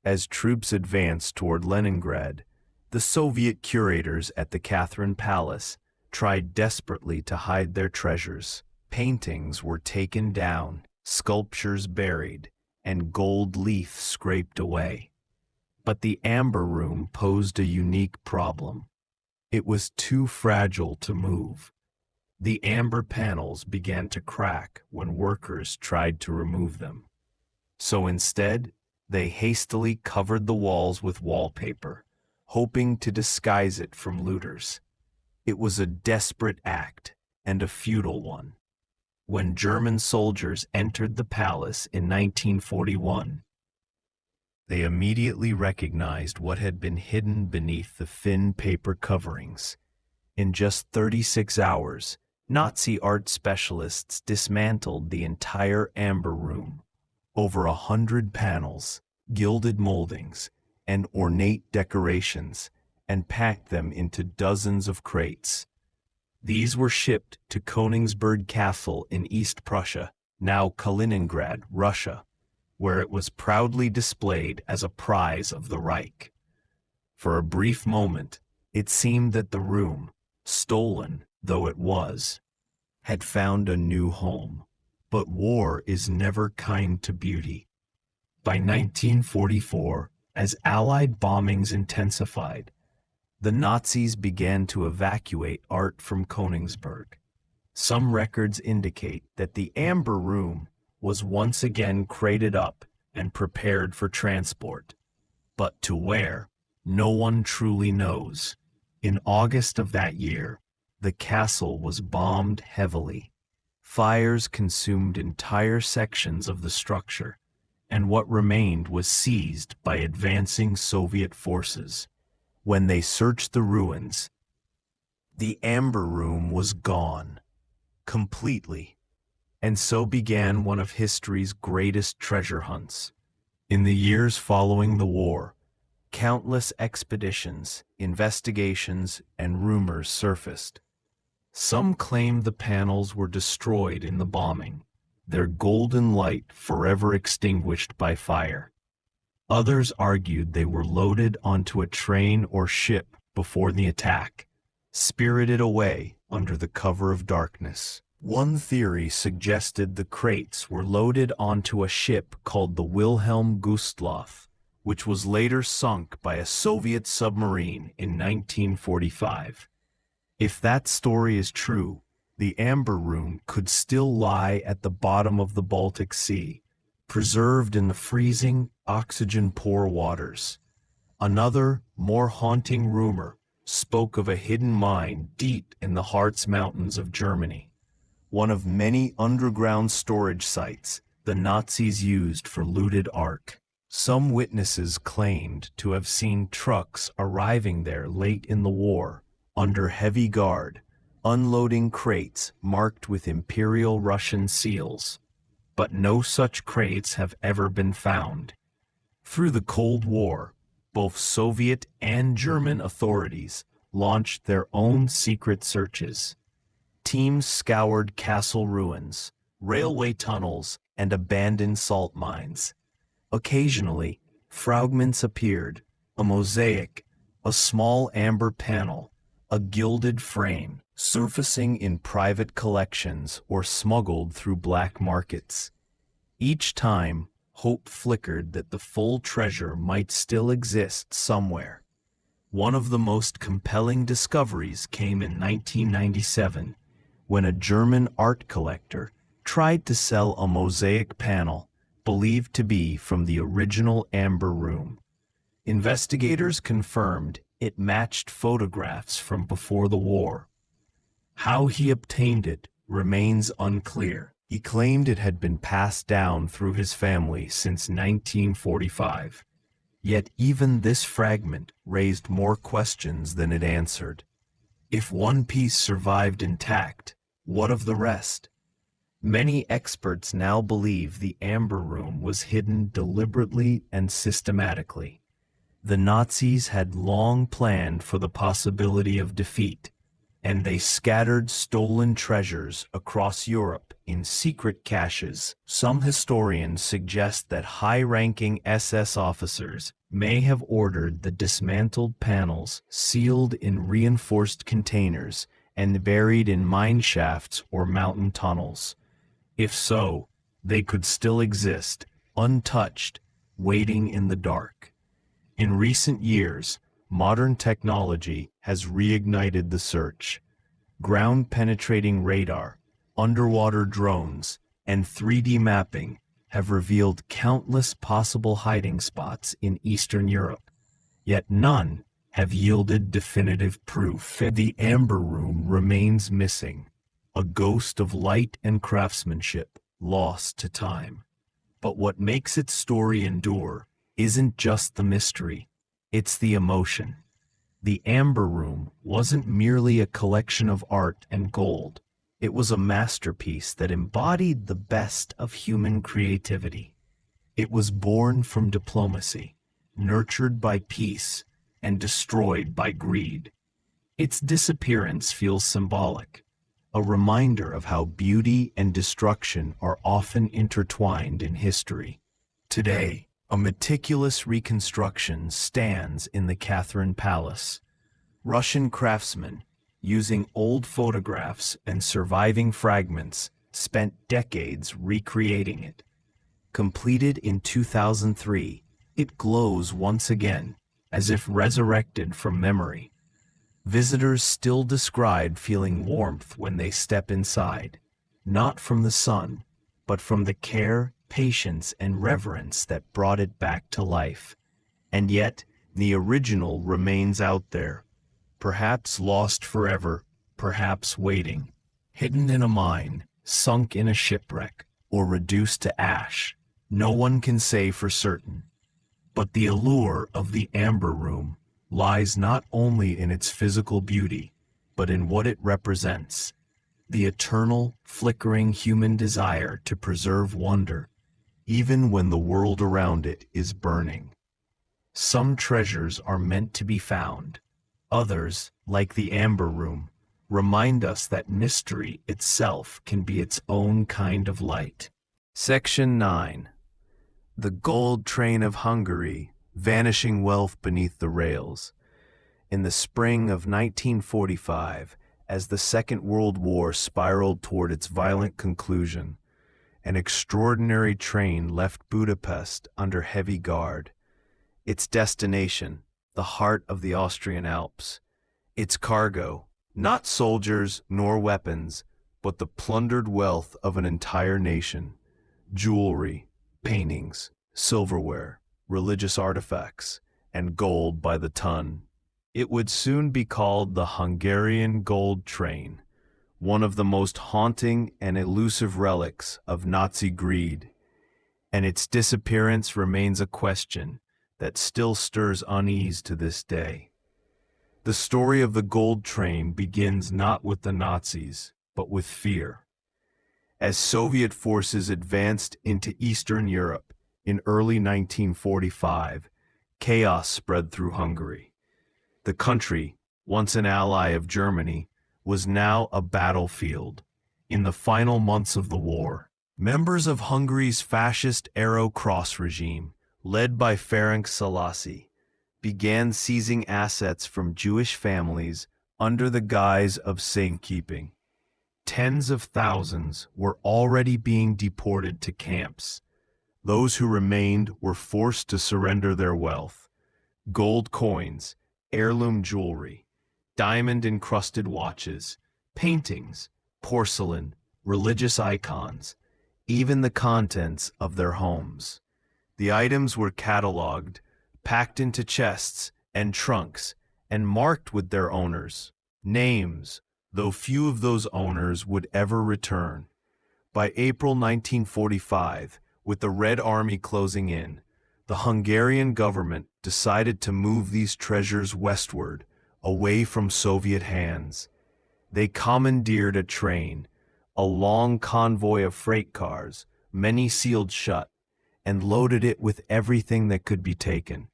As troops advanced toward Leningrad, the Soviet curators at the Catherine Palace tried desperately to hide their treasures. Paintings were taken down, sculptures buried, and gold leaf scraped away. But the Amber Room posed a unique problem. It was too fragile to move. The amber panels began to crack when workers tried to remove them. So instead, they hastily covered the walls with wallpaper, hoping to disguise it from looters. It was a desperate act and a futile one. When German soldiers entered the palace in 1941, they immediately recognized what had been hidden beneath the thin paper coverings. In just 36 hours, Nazi art specialists dismantled the entire Amber Room. Over 100 panels, gilded moldings, and ornate decorations, and packed them into dozens of crates. These were shipped to Königsberg Castle in East Prussia, now Kaliningrad, Russia, where it was proudly displayed as a prize of the Reich. For a brief moment, it seemed that the room, stolen though it was, had found a new home. But war is never kind to beauty. By 1944, as Allied bombings intensified, the Nazis began to evacuate art from Königsberg. Some records indicate that the Amber Room was once again crated up and prepared for transport. But to where, no one truly knows. In August of that year, the castle was bombed heavily. Fires consumed entire sections of the structure, and what remained was seized by advancing Soviet forces. When they searched the ruins, the Amber Room was gone, completely, and so began one of history's greatest treasure hunts. In the years following the war, countless expeditions, investigations, and rumors surfaced. Some claimed the panels were destroyed in the bombing, their golden light forever extinguished by fire. Others argued they were loaded onto a train or ship before the attack, spirited away under the cover of darkness. One theory suggested the crates were loaded onto a ship called the Wilhelm Gustloff, which was later sunk by a Soviet submarine in 1945. If that story is true, the Amber Room could still lie at the bottom of the Baltic Sea, preserved in the freezing, oxygen-poor waters. Another, more haunting rumor spoke of a hidden mine deep in the Harz Mountains of Germany, one of many underground storage sites the Nazis used for looted art. Some witnesses claimed to have seen trucks arriving there late in the war, under heavy guard, unloading crates marked with Imperial Russian seals. But no such crates have ever been found. Through the Cold War, both Soviet and German authorities launched their own secret searches. Teams scoured castle ruins, railway tunnels, and abandoned salt mines. Occasionally, fragments appeared, a mosaic, a small amber panel, a gilded frame, surfacing in private collections or smuggled through black markets. Each time, hope flickered that the full treasure might still exist somewhere. One of the most compelling discoveries came in 1997, when a German art collector tried to sell a mosaic panel believed to be from the original Amber Room. Investigators confirmed it matched photographs from before the war. How he obtained it remains unclear. He claimed it had been passed down through his family since 1945. Yet even this fragment raised more questions than it answered. If one piece survived intact, what of the rest? Many experts now believe the Amber Room was hidden deliberately and systematically. The Nazis had long planned for the possibility of defeat, and they scattered stolen treasures across Europe in secret caches. Some historians suggest that high-ranking SS officers may have ordered the dismantled panels sealed in reinforced containers and buried in mine shafts or mountain tunnels. If so, they could still exist, untouched, waiting in the dark. In recent years, modern technology has reignited the search. Ground-penetrating radar, underwater drones, and 3D mapping have revealed countless possible hiding spots in Eastern Europe, yet none have yielded definitive proof. The Amber Room remains missing, a ghost of light and craftsmanship lost to time. But what makes its story endure isn't just the mystery, it's the emotion. The Amber Room wasn't merely a collection of art and gold. It was a masterpiece that embodied the best of human creativity. It was born from diplomacy, nurtured by peace, and destroyed by greed. Its disappearance feels symbolic, a reminder of how beauty and destruction are often intertwined in history. Today, a meticulous reconstruction stands in the Catherine Palace. Russian craftsmen, using old photographs and surviving fragments, spent decades recreating it. Completed in 2003, it glows once again, as if resurrected from memory. Visitors still describe feeling warmth when they step inside, not from the sun, but from the care, patience, and reverence that brought it back to life. And yet, the original remains out there, perhaps lost forever, perhaps waiting, hidden in a mine, sunk in a shipwreck, or reduced to ash. No one can say for certain. But the allure of the Amber Room lies not only in its physical beauty, but in what it represents, the eternal, flickering human desire to preserve wonder, even when the world around it is burning. Some treasures are meant to be found. Others, like the Amber Room, remind us that mystery itself can be its own kind of light. Section 9. The Gold Train of Hungary, Vanishing Wealth Beneath the Rails. In the spring of 1945, as the Second World War spiraled toward its violent conclusion, an extraordinary train left Budapest under heavy guard. Its destination, the heart of the Austrian Alps. Its cargo, not soldiers nor weapons, but the plundered wealth of an entire nation. Jewelry, paintings, silverware, religious artifacts, and gold by the ton. It would soon be called the Hungarian Gold Train, one of the most haunting and elusive relics of Nazi greed, and its disappearance remains a question that still stirs unease to this day. The story of the Gold Train begins not with the Nazis, but with fear. As Soviet forces advanced into Eastern Europe in early 1945, chaos spread through Hungary. The country, once an ally of Germany, was now a battlefield. In the final months of the war, members of Hungary's fascist Arrow Cross regime, led by Ferenc Selassie, began seizing assets from Jewish families under the guise of safekeeping. Tens of thousands were already being deported to camps. Those who remained were forced to surrender their wealth. Gold coins, heirloom jewelry, diamond-encrusted watches, paintings, porcelain, religious icons, even the contents of their homes. The items were catalogued, packed into chests and trunks, and marked with their owners' names, though few of those owners would ever return. By April 1945, with the Red Army closing in, the Hungarian government decided to move these treasures westward, away from Soviet hands. They commandeered a train, a long convoy of freight cars, many sealed shut, and loaded it with everything that could be taken.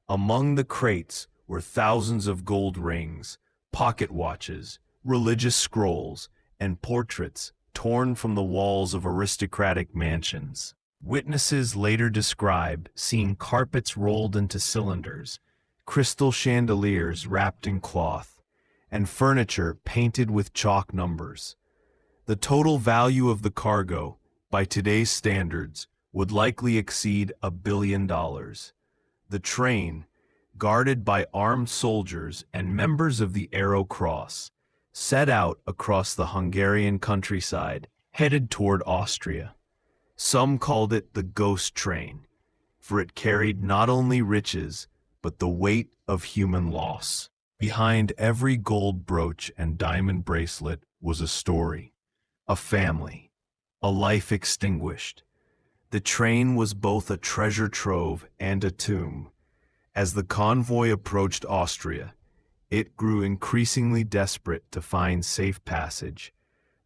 Among the crates were thousands of gold rings, pocket watches, religious scrolls, and portraits torn from the walls of aristocratic mansions. Witnesses later describe seeing carpets rolled into cylinders, crystal chandeliers wrapped in cloth, and furniture painted with chalk numbers. The total value of the cargo, by today's standards, would likely exceed $1 billion. The train, guarded by armed soldiers and members of the Arrow Cross, set out across the Hungarian countryside, headed toward Austria. Some called it the ghost train, for it carried not only riches, but the weight of human loss. Behind every gold brooch and diamond bracelet was a story, a family, a life extinguished. The train was both a treasure trove and a tomb. As the convoy approached Austria, it grew increasingly desperate to find safe passage.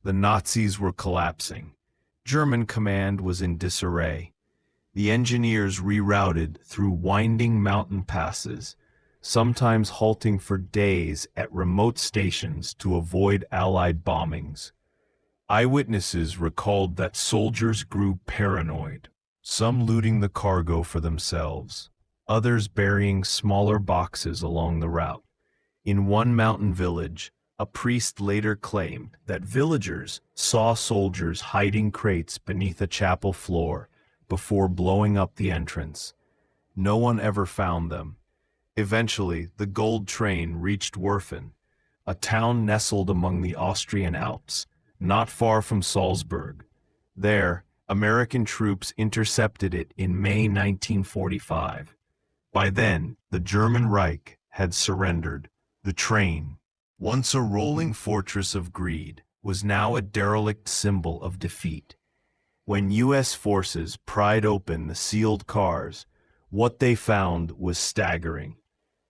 The Nazis were collapsing. German command was in disarray. The engineers rerouted through winding mountain passes, sometimes halting for days at remote stations to avoid Allied bombings. Eyewitnesses recalled that soldiers grew paranoid, some looting the cargo for themselves, others burying smaller boxes along the route. In one mountain village, a priest later claimed that villagers saw soldiers hiding crates beneath a chapel floor before blowing up the entrance. No one ever found them. Eventually, the gold train reached Werfen, a town nestled among the Austrian Alps, not far from Salzburg. There, American troops intercepted it in May 1945. By then, the German Reich had surrendered. The train, once a rolling fortress of greed, was now a derelict symbol of defeat. When U.S. forces pried open the sealed cars, what they found was staggering.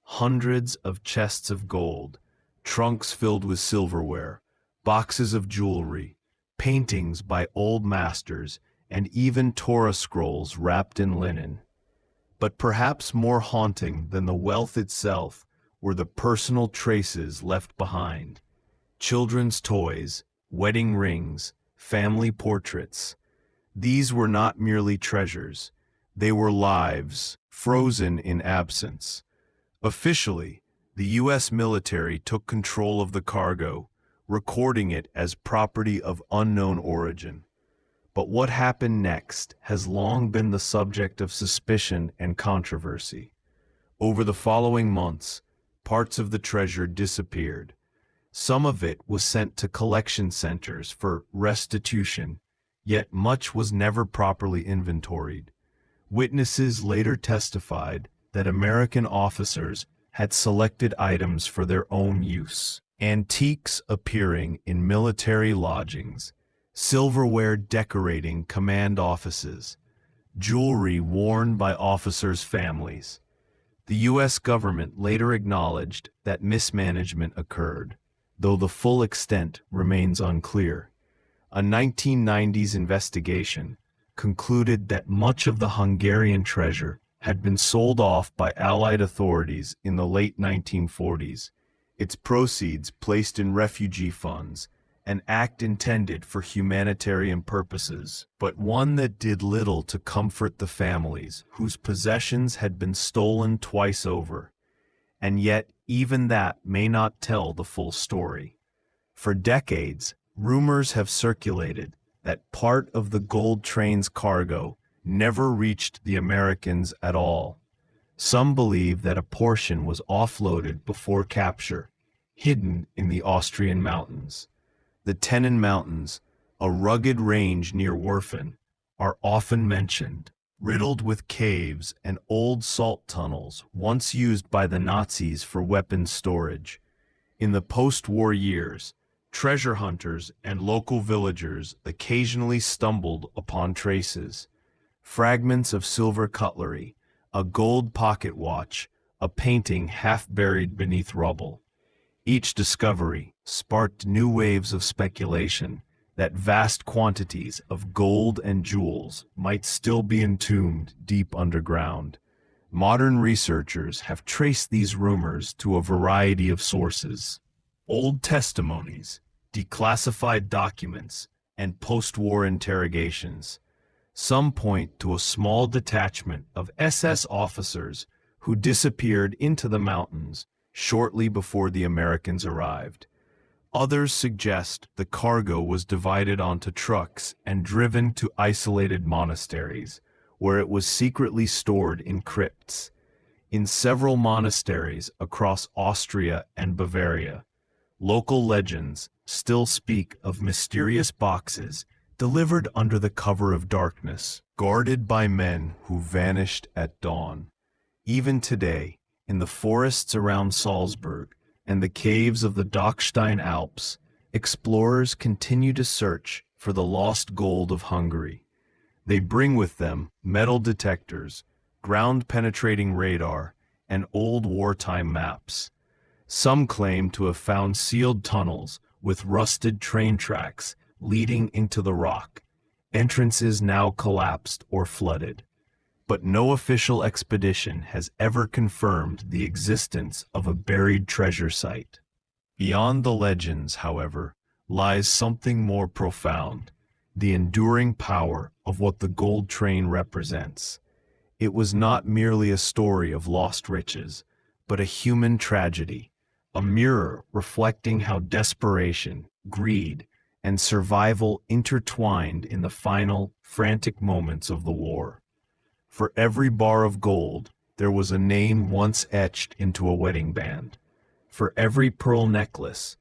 Hundreds of chests of gold, trunks filled with silverware, boxes of jewelry, paintings by old masters, and even Torah scrolls wrapped in linen. But perhaps more haunting than the wealth itself were the personal traces left behind. Children's toys, wedding rings, family portraits. These were not merely treasures. They were lives, frozen in absence. Officially, the U.S. military took control of the cargo, recording it as property of unknown origin. But what happened next has long been the subject of suspicion and controversy. Over the following months, parts of the treasure disappeared. Some of it was sent to collection centers for restitution, yet much was never properly inventoried. Witnesses later testified that American officers had selected items for their own use. Antiques appearing in military lodgings, silverware decorating command offices, jewelry worn by officers' families. The U.S. government later acknowledged that mismanagement occurred, though the full extent remains unclear. A 1990s investigation concluded that much of the Hungarian treasure had been sold off by Allied authorities in the late 1940s, its proceeds placed in refugee funds, an act intended for humanitarian purposes, but one that did little to comfort the families whose possessions had been stolen twice over. And yet, even that may not tell the full story. For decades, rumors have circulated that part of the gold train's cargo never reached the Americans at all. Some believe that a portion was offloaded before capture, hidden in the Austrian mountains. The Tennen Mountains, a rugged range near Werfen, are often mentioned, riddled with caves and old salt tunnels once used by the Nazis for weapons storage. In the post-war years, Treasure hunters and local villagers occasionally stumbled upon traces, fragments of silver cutlery, a gold pocket watch, a painting half buried beneath rubble. Each discovery sparked new waves of speculation that vast quantities of gold and jewels might still be entombed deep underground. Modern researchers have traced these rumors to a variety of sources. Old testimonies, declassified documents, and post-war interrogations. Some point to a small detachment of SS officers who disappeared into the mountains shortly before the Americans arrived. Others suggest the cargo was divided onto trucks and driven to isolated monasteries, where it was secretly stored in crypts. In several monasteries across Austria and Bavaria, local legends still speak of mysterious boxes delivered under the cover of darkness, guarded by men who vanished at dawn. Even today, in the forests around Salzburg and the caves of the Dachstein Alps, explorers continue to search for the lost gold of Hungary. They bring with them metal detectors, ground-penetrating radar, and old wartime maps. Some claim to have found sealed tunnels with rusted train tracks leading into the rock, entrances now collapsed or flooded. But no official expedition has ever confirmed the existence of a buried treasure site. Beyond the legends, however, lies something more profound, the enduring power of what the gold train represents. It was not merely a story of lost riches, but a human tragedy, a mirror reflecting how desperation, greed, and survival intertwined in the final, frantic moments of the war. For every bar of gold, there was a name once etched into a wedding band. For every pearl necklace,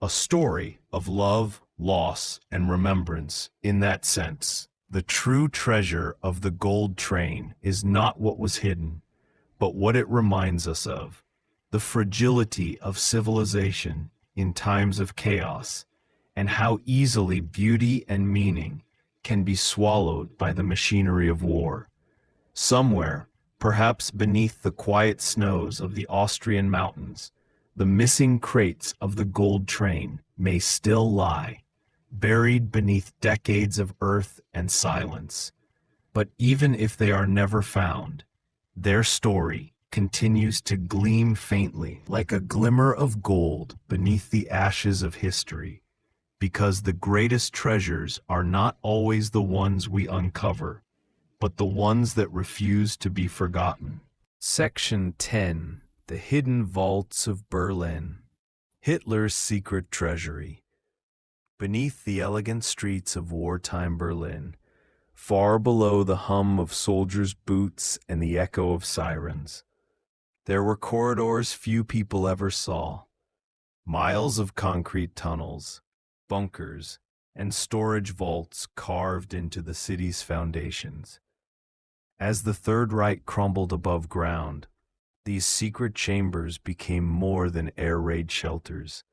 a story of love, loss, and remembrance. In that sense, the true treasure of the gold train is not what was hidden, but what it reminds us of, the fragility of civilization in times of chaos, and how easily beauty and meaning can be swallowed by the machinery of war. Somewhere, perhaps beneath the quiet snows of the Austrian mountains, the missing crates of the gold train may still lie, buried beneath decades of earth and silence. But even if they are never found, their story continues to gleam faintly like a glimmer of gold beneath the ashes of history, because the greatest treasures are not always the ones we uncover, but the ones that refuse to be forgotten. Section 10. The Hidden Vaults of Berlin. Hitler's Secret Treasury. Beneath the elegant streets of wartime Berlin, far below the hum of soldiers' boots and the echo of sirens, there were corridors few people ever saw, miles of concrete tunnels, bunkers, and storage vaults carved into the city's foundations. As the Third Reich crumbled above ground, these secret chambers became more than air raid shelters.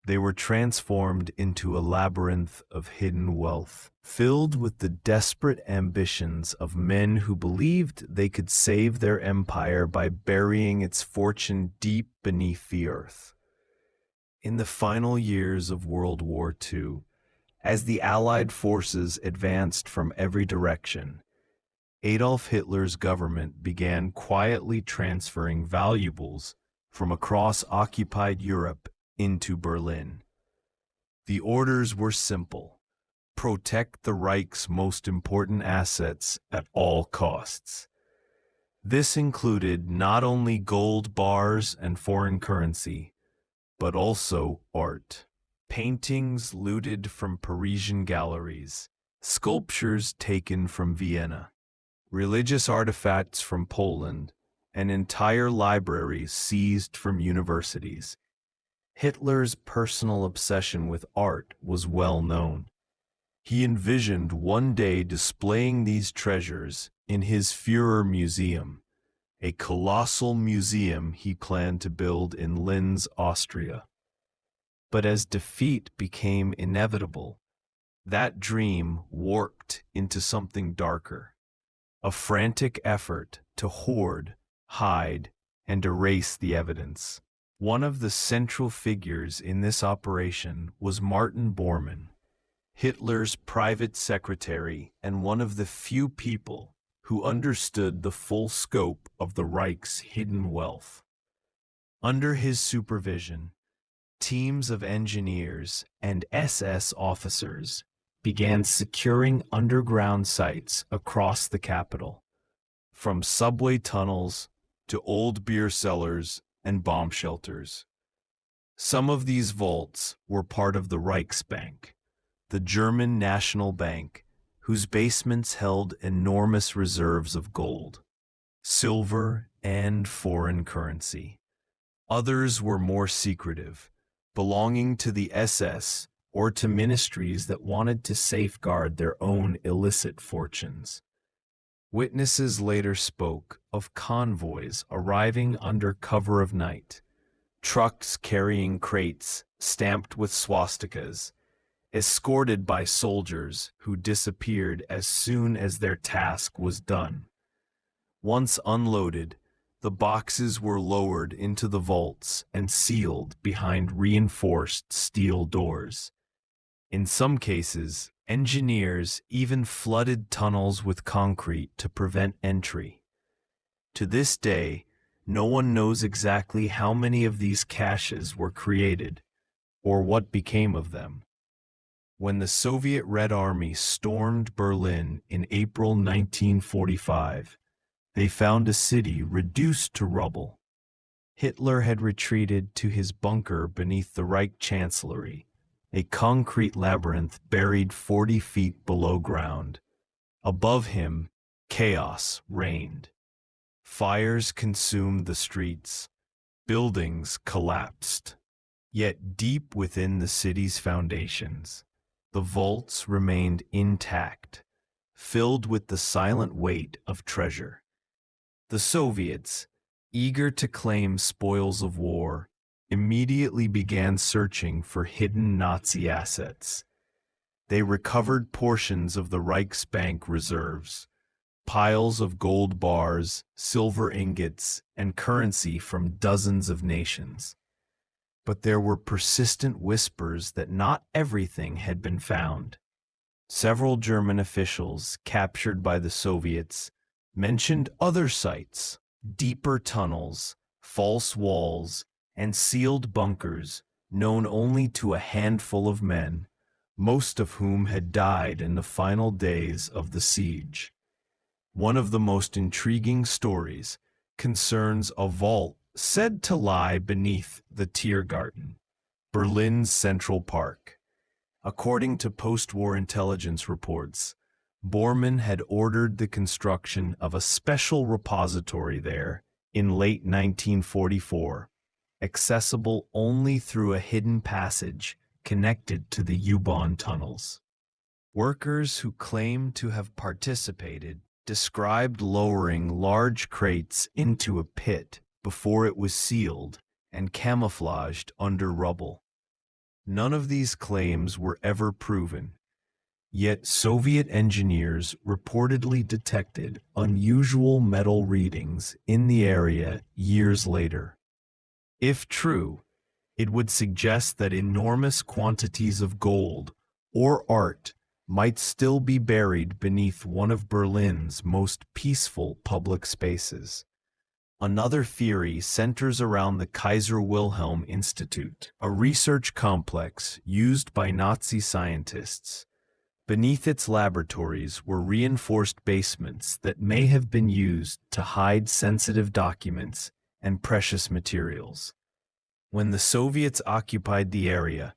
They were transformed into a labyrinth of hidden wealth, filled with the desperate ambitions of men who believed they could save their empire by burying its fortune deep beneath the earth. In the final years of World War II, as the Allied forces advanced from every direction, Adolf Hitler's government began quietly transferring valuables from across occupied Europe into Berlin. The orders were simple: protect the Reich's most important assets at all costs. This included not only gold bars and foreign currency, but also art. Paintings looted from Parisian galleries, sculptures taken from Vienna, religious artifacts from Poland, and entire libraries seized from universities. Hitler's personal obsession with art was well known. He envisioned one day displaying these treasures in his Führer Museum, a colossal museum he planned to build in Linz, Austria. But as defeat became inevitable, that dream warped into something darker, a frantic effort to hoard, hide, and erase the evidence. One of the central figures in this operation was Martin Bormann, Hitler's private secretary and one of the few people who understood the full scope of the Reich's hidden wealth. Under his supervision, teams of engineers and SS officers began securing underground sites across the capital, from subway tunnels to old beer cellars and bomb shelters. Some of these vaults were part of the Reichsbank, the German National Bank, whose basements held enormous reserves of gold, silver, and foreign currency. Others were more secretive, belonging to the SS or to ministries that wanted to safeguard their own illicit fortunes. Witnesses later spoke of convoys arriving under cover of night, trucks carrying crates stamped with swastikas, escorted by soldiers who disappeared as soon as their task was done. Once unloaded, the boxes were lowered into the vaults and sealed behind reinforced steel doors. In some cases, engineers even flooded tunnels with concrete to prevent entry. To this day, no one knows exactly how many of these caches were created, or what became of them. When the Soviet Red Army stormed Berlin in April 1945, they found a city reduced to rubble. Hitler had retreated to his bunker beneath the Reich Chancellery, a concrete labyrinth buried 40 feet below ground. Above him, chaos reigned. Fires consumed the streets. Buildings collapsed. Yet deep within the city's foundations, the vaults remained intact, filled with the silent weight of treasure. The Soviets, eager to claim spoils of war, immediately began searching for hidden Nazi assets. They recovered portions of the Reichsbank reserves, piles of gold bars, silver ingots, and currency from dozens of nations. But there were persistent whispers that not everything had been found. Several German officials captured by the Soviets mentioned other sites, deeper tunnels, false walls, and sealed bunkers known only to a handful of men, most of whom had died in the final days of the siege. One of the most intriguing stories concerns a vault said to lie beneath the Tiergarten, Berlin's Central Park. According to post-war intelligence reports, Bormann had ordered the construction of a special repository there in late 1944, accessible only through a hidden passage connected to the U-Bahn tunnels. Workers who claimed to have participated described lowering large crates into a pit before it was sealed and camouflaged under rubble. None of these claims were ever proven, yet Soviet engineers reportedly detected unusual metal readings in the area years later. If true, it would suggest that enormous quantities of gold or art might still be buried beneath one of Berlin's most peaceful public spaces. Another theory centers around the Kaiser Wilhelm Institute, a research complex used by Nazi scientists. Beneath its laboratories were reinforced basements that may have been used to hide sensitive documents and precious materials. When the Soviets occupied the area,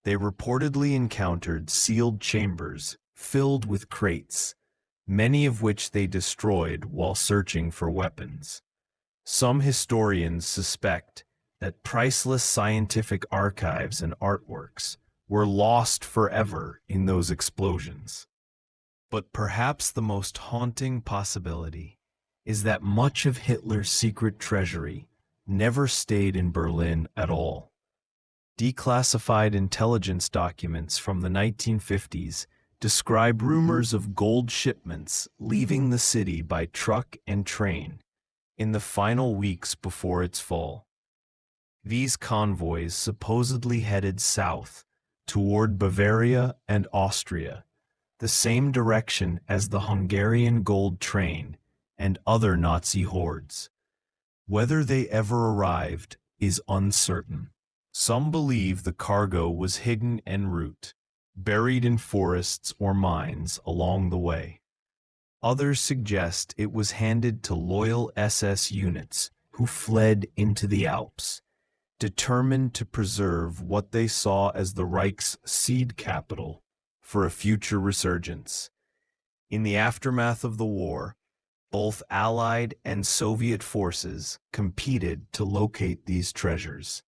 they reportedly encountered sealed chambers filled with crates, many of which they destroyed while searching for weapons. Some historians suspect that priceless scientific archives and artworks were lost forever in those explosions. But perhaps the most haunting possibility is that much of Hitler's secret treasury never stayed in Berlin at all. Declassified intelligence documents from the 1950s describe rumors of gold shipments leaving the city by truck and train in the final weeks before its fall. These convoys supposedly headed south toward Bavaria and Austria, the same direction as the Hungarian gold train and other Nazi hordes. Whether they ever arrived is uncertain. Some believe the cargo was hidden en route, buried in forests or mines along the way. Others suggest it was handed to loyal SS units who fled into the Alps, determined to preserve what they saw as the Reich's seed capital for a future resurgence. In the aftermath of the war, both Allied and Soviet forces competed to locate these treasures.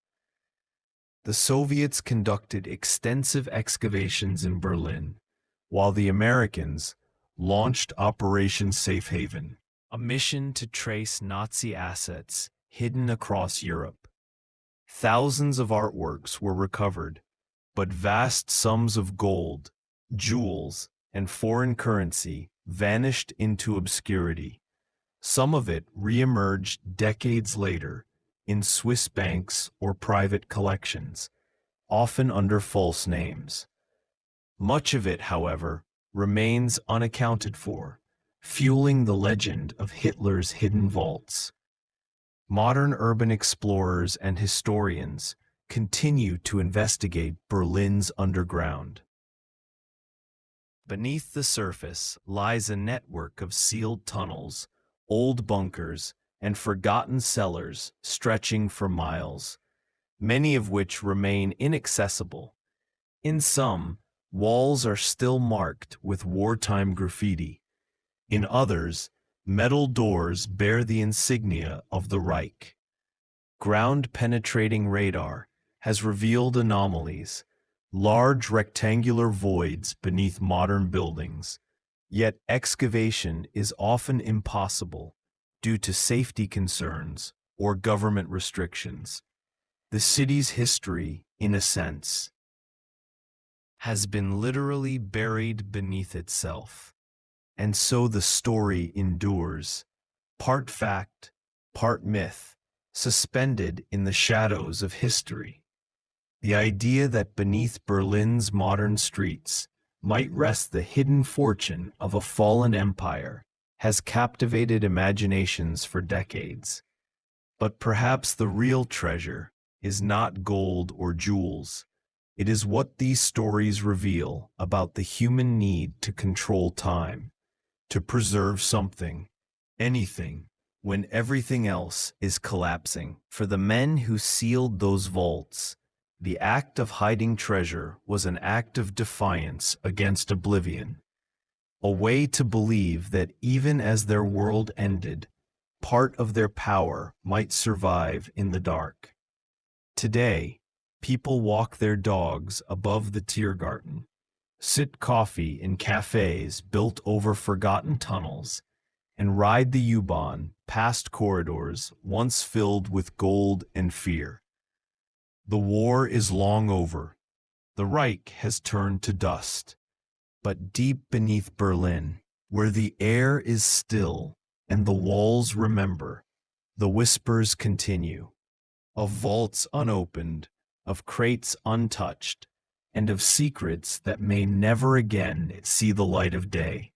The Soviets conducted extensive excavations in Berlin, while the Americans launched Operation Safe Haven, a mission to trace Nazi assets hidden across Europe. Thousands of artworks were recovered, but vast sums of gold, jewels, and foreign currency vanished into obscurity. Some of it re-emerged decades later in Swiss banks or private collections, often under false names. Much of it, however, remains unaccounted for, fueling the legend of Hitler's hidden vaults. Modern urban explorers and historians continue to investigate Berlin's underground. Beneath the surface lies a network of sealed tunnels, old bunkers, and forgotten cellars stretching for miles, many of which remain inaccessible. In some, walls are still marked with wartime graffiti. In others, metal doors bear the insignia of the Reich. Ground-penetrating radar has revealed anomalies, large rectangular voids beneath modern buildings. Yet excavation is often impossible due to safety concerns or government restrictions. The city's history, in a sense, has been literally buried beneath itself. And so the story endures, part fact, part myth, suspended in the shadows of history. The idea that beneath Berlin's modern streets might rest the hidden fortune of a fallen empire has captivated imaginations for decades. But perhaps the real treasure is not gold or jewels. It is what these stories reveal about the human need to control time, to preserve something, anything, when everything else is collapsing. For the men who sealed those vaults, the act of hiding treasure was an act of defiance against oblivion, a way to believe that even as their world ended, part of their power might survive in the dark. Today, people walk their dogs above the Tiergarten, sip coffee in cafes built over forgotten tunnels, and ride the U-Bahn past corridors once filled with gold and fear. The war is long over. The Reich has turned to dust. But deep beneath Berlin, where the air is still and the walls remember, the whispers continue, of vaults unopened, of crates untouched, and of secrets that may never again see the light of day.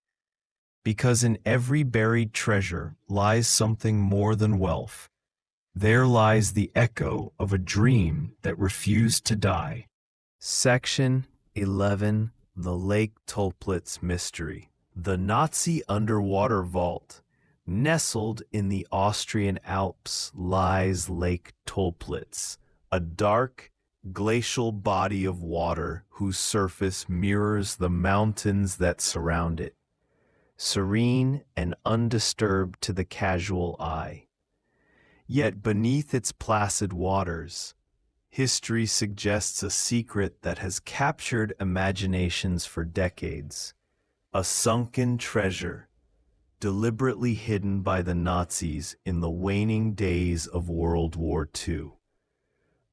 Because in every buried treasure lies something more than wealth. There lies the echo of a dream that refused to die. Section 11. The Lake Toplitz Mystery. The Nazi underwater vault. Nestled in the Austrian Alps lies Lake Toplitz, a dark, glacial body of water whose surface mirrors the mountains that surround it, serene and undisturbed to the casual eye. Yet beneath its placid waters, history suggests a secret that has captured imaginations for decades, a sunken treasure, deliberately hidden by the Nazis in the waning days of World War II.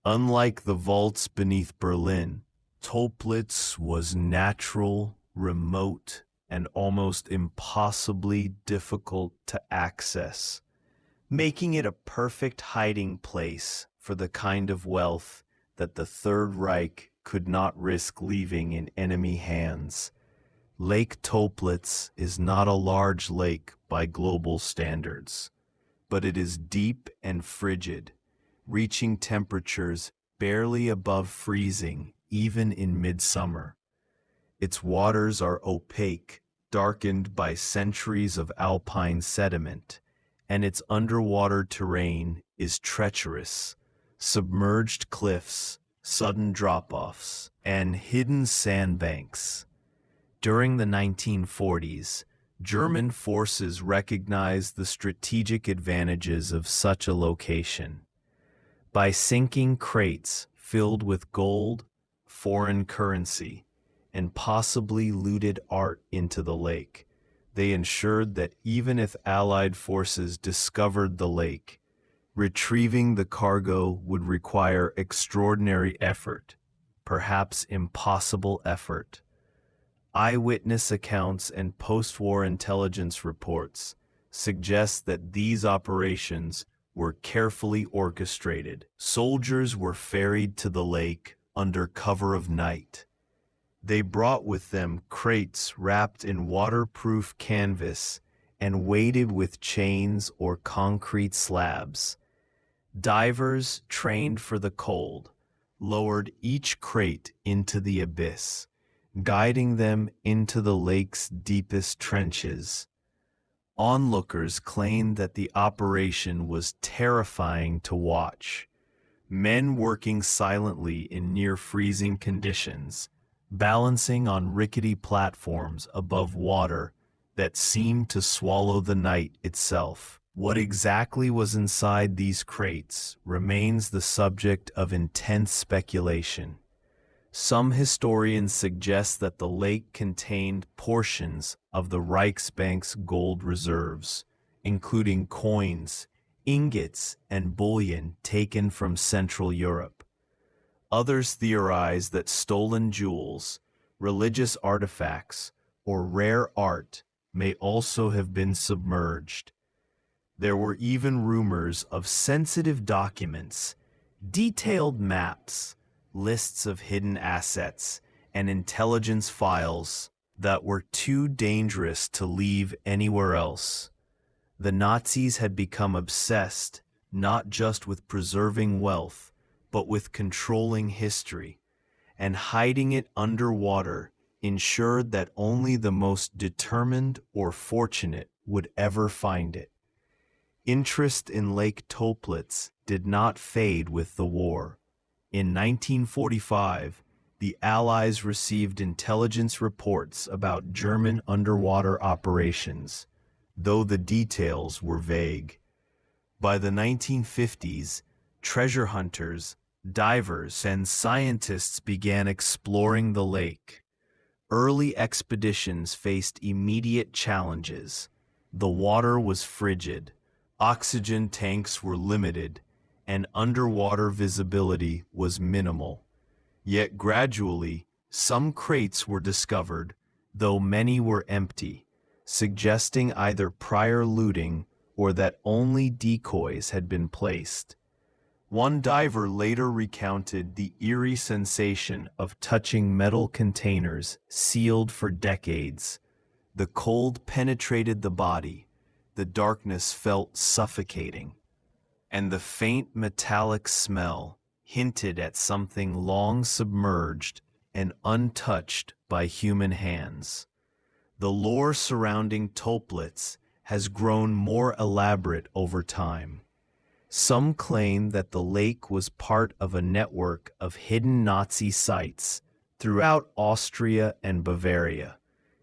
Unlike the vaults beneath Berlin, Toplitz was natural, remote, and almost impossibly difficult to access, making it a perfect hiding place for the kind of wealth that the Third Reich could not risk leaving in enemy hands. Lake Toplitz is not a large lake by global standards, but it is deep and frigid, reaching temperatures barely above freezing even in midsummer. Its waters are opaque, darkened by centuries of alpine sediment, and its underwater terrain is treacherous. Submerged cliffs, sudden drop-offs, and hidden sandbanks. During the 1940s, German forces recognized the strategic advantages of such a location. By sinking crates filled with gold, foreign currency, and possibly looted art into the lake, they ensured that even if Allied forces discovered the lake, retrieving the cargo would require extraordinary effort, perhaps impossible effort. Eyewitness accounts and post-war intelligence reports suggest that these operations were carefully orchestrated. Soldiers were ferried to the lake under cover of night. They brought with them crates wrapped in waterproof canvas and weighted with chains or concrete slabs. Divers, trained for the cold, lowered each crate into the abyss, guiding them into the lake's deepest trenches. Onlookers claimed that the operation was terrifying to watch. Men working silently in near-freezing conditions, balancing on rickety platforms above water that seemed to swallow the night itself. What exactly was inside these crates remains the subject of intense speculation. Some historians suggest that the lake contained portions of the Reichsbank's gold reserves, including coins, ingots, and bullion taken from Central Europe. Others theorize that stolen jewels, religious artifacts, or rare art may also have been submerged. There were even rumors of sensitive documents, detailed maps, lists of hidden assets, and intelligence files that were too dangerous to leave anywhere else. The Nazis had become obsessed not just with preserving wealth, but with controlling history, and hiding it underwater ensured that only the most determined or fortunate would ever find it. Interest in Lake Toplitz did not fade with the war. In 1945, the Allies received intelligence reports about German underwater operations, though the details were vague. By the 1950s, treasure hunters, divers, and scientists began exploring the lake. Early expeditions faced immediate challenges. The water was frigid, oxygen tanks were limited, and underwater visibility was minimal. Yet gradually, some crates were discovered, though many were empty, suggesting either prior looting or that only decoys had been placed. One diver later recounted the eerie sensation of touching metal containers sealed for decades. The cold penetrated the body, the darkness felt suffocating, and the faint metallic smell hinted at something long submerged and untouched by human hands. The lore surrounding Toplitz has grown more elaborate over time. Some claim that the lake was part of a network of hidden Nazi sites throughout Austria and Bavaria,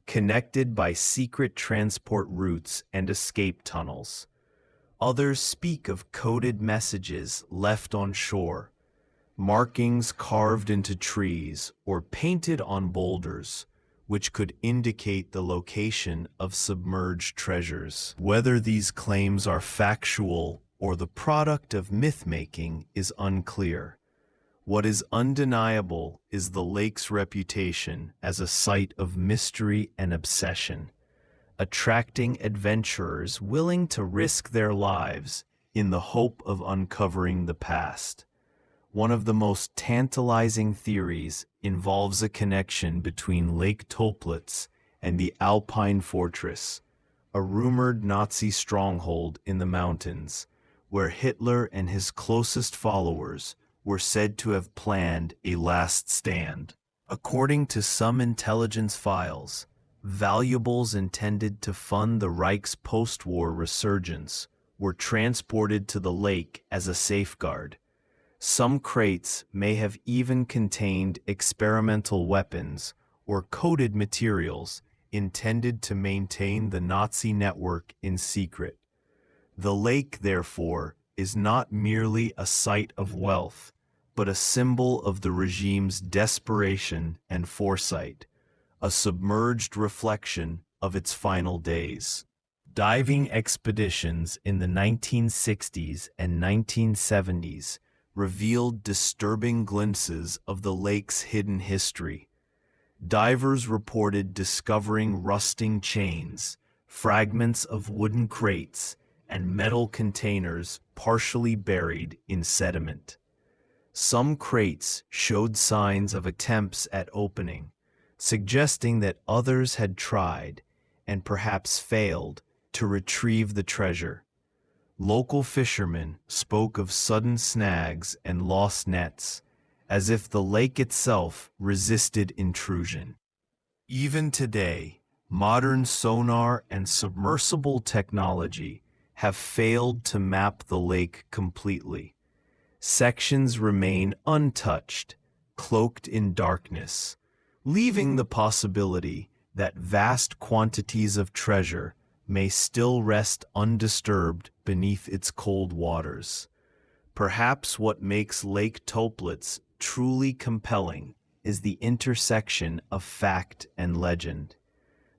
connected by secret transport routes and escape tunnels. Others speak of coded messages left on shore, markings carved into trees or painted on boulders, which could indicate the location of submerged treasures. Whether these claims are factual or the product of myth-making is unclear, What is undeniable is the lake's reputation as a site of mystery and obsession, attracting adventurers willing to risk their lives in the hope of uncovering the past. One of the most tantalizing theories involves a connection between Lake Toplitz and the Alpine Fortress, a rumored Nazi stronghold in the mountains, where Hitler and his closest followers were said to have planned a last stand. According to some intelligence files, valuables intended to fund the Reich's post-war resurgence were transported to the lake as a safeguard. Some crates may have even contained experimental weapons or coded materials intended to maintain the Nazi network in secret. The lake, therefore, is not merely a site of wealth, but a symbol of the regime's desperation and foresight, a submerged reflection of its final days. Diving expeditions in the 1960s and 1970s revealed disturbing glimpses of the lake's hidden history. Divers reported discovering rusting chains, fragments of wooden crates, and metal containers partially buried in sediment. Some crates showed signs of attempts at opening, suggesting that others had tried, and perhaps failed, to retrieve the treasure. Local fishermen spoke of sudden snags and lost nets, as if the lake itself resisted intrusion. Even today, modern sonar and submersible technology have failed to map the lake completely. Sections remain untouched, cloaked in darkness, leaving the possibility that vast quantities of treasure may still rest undisturbed beneath its cold waters. Perhaps what makes Lake Toplitz truly compelling is the intersection of fact and legend.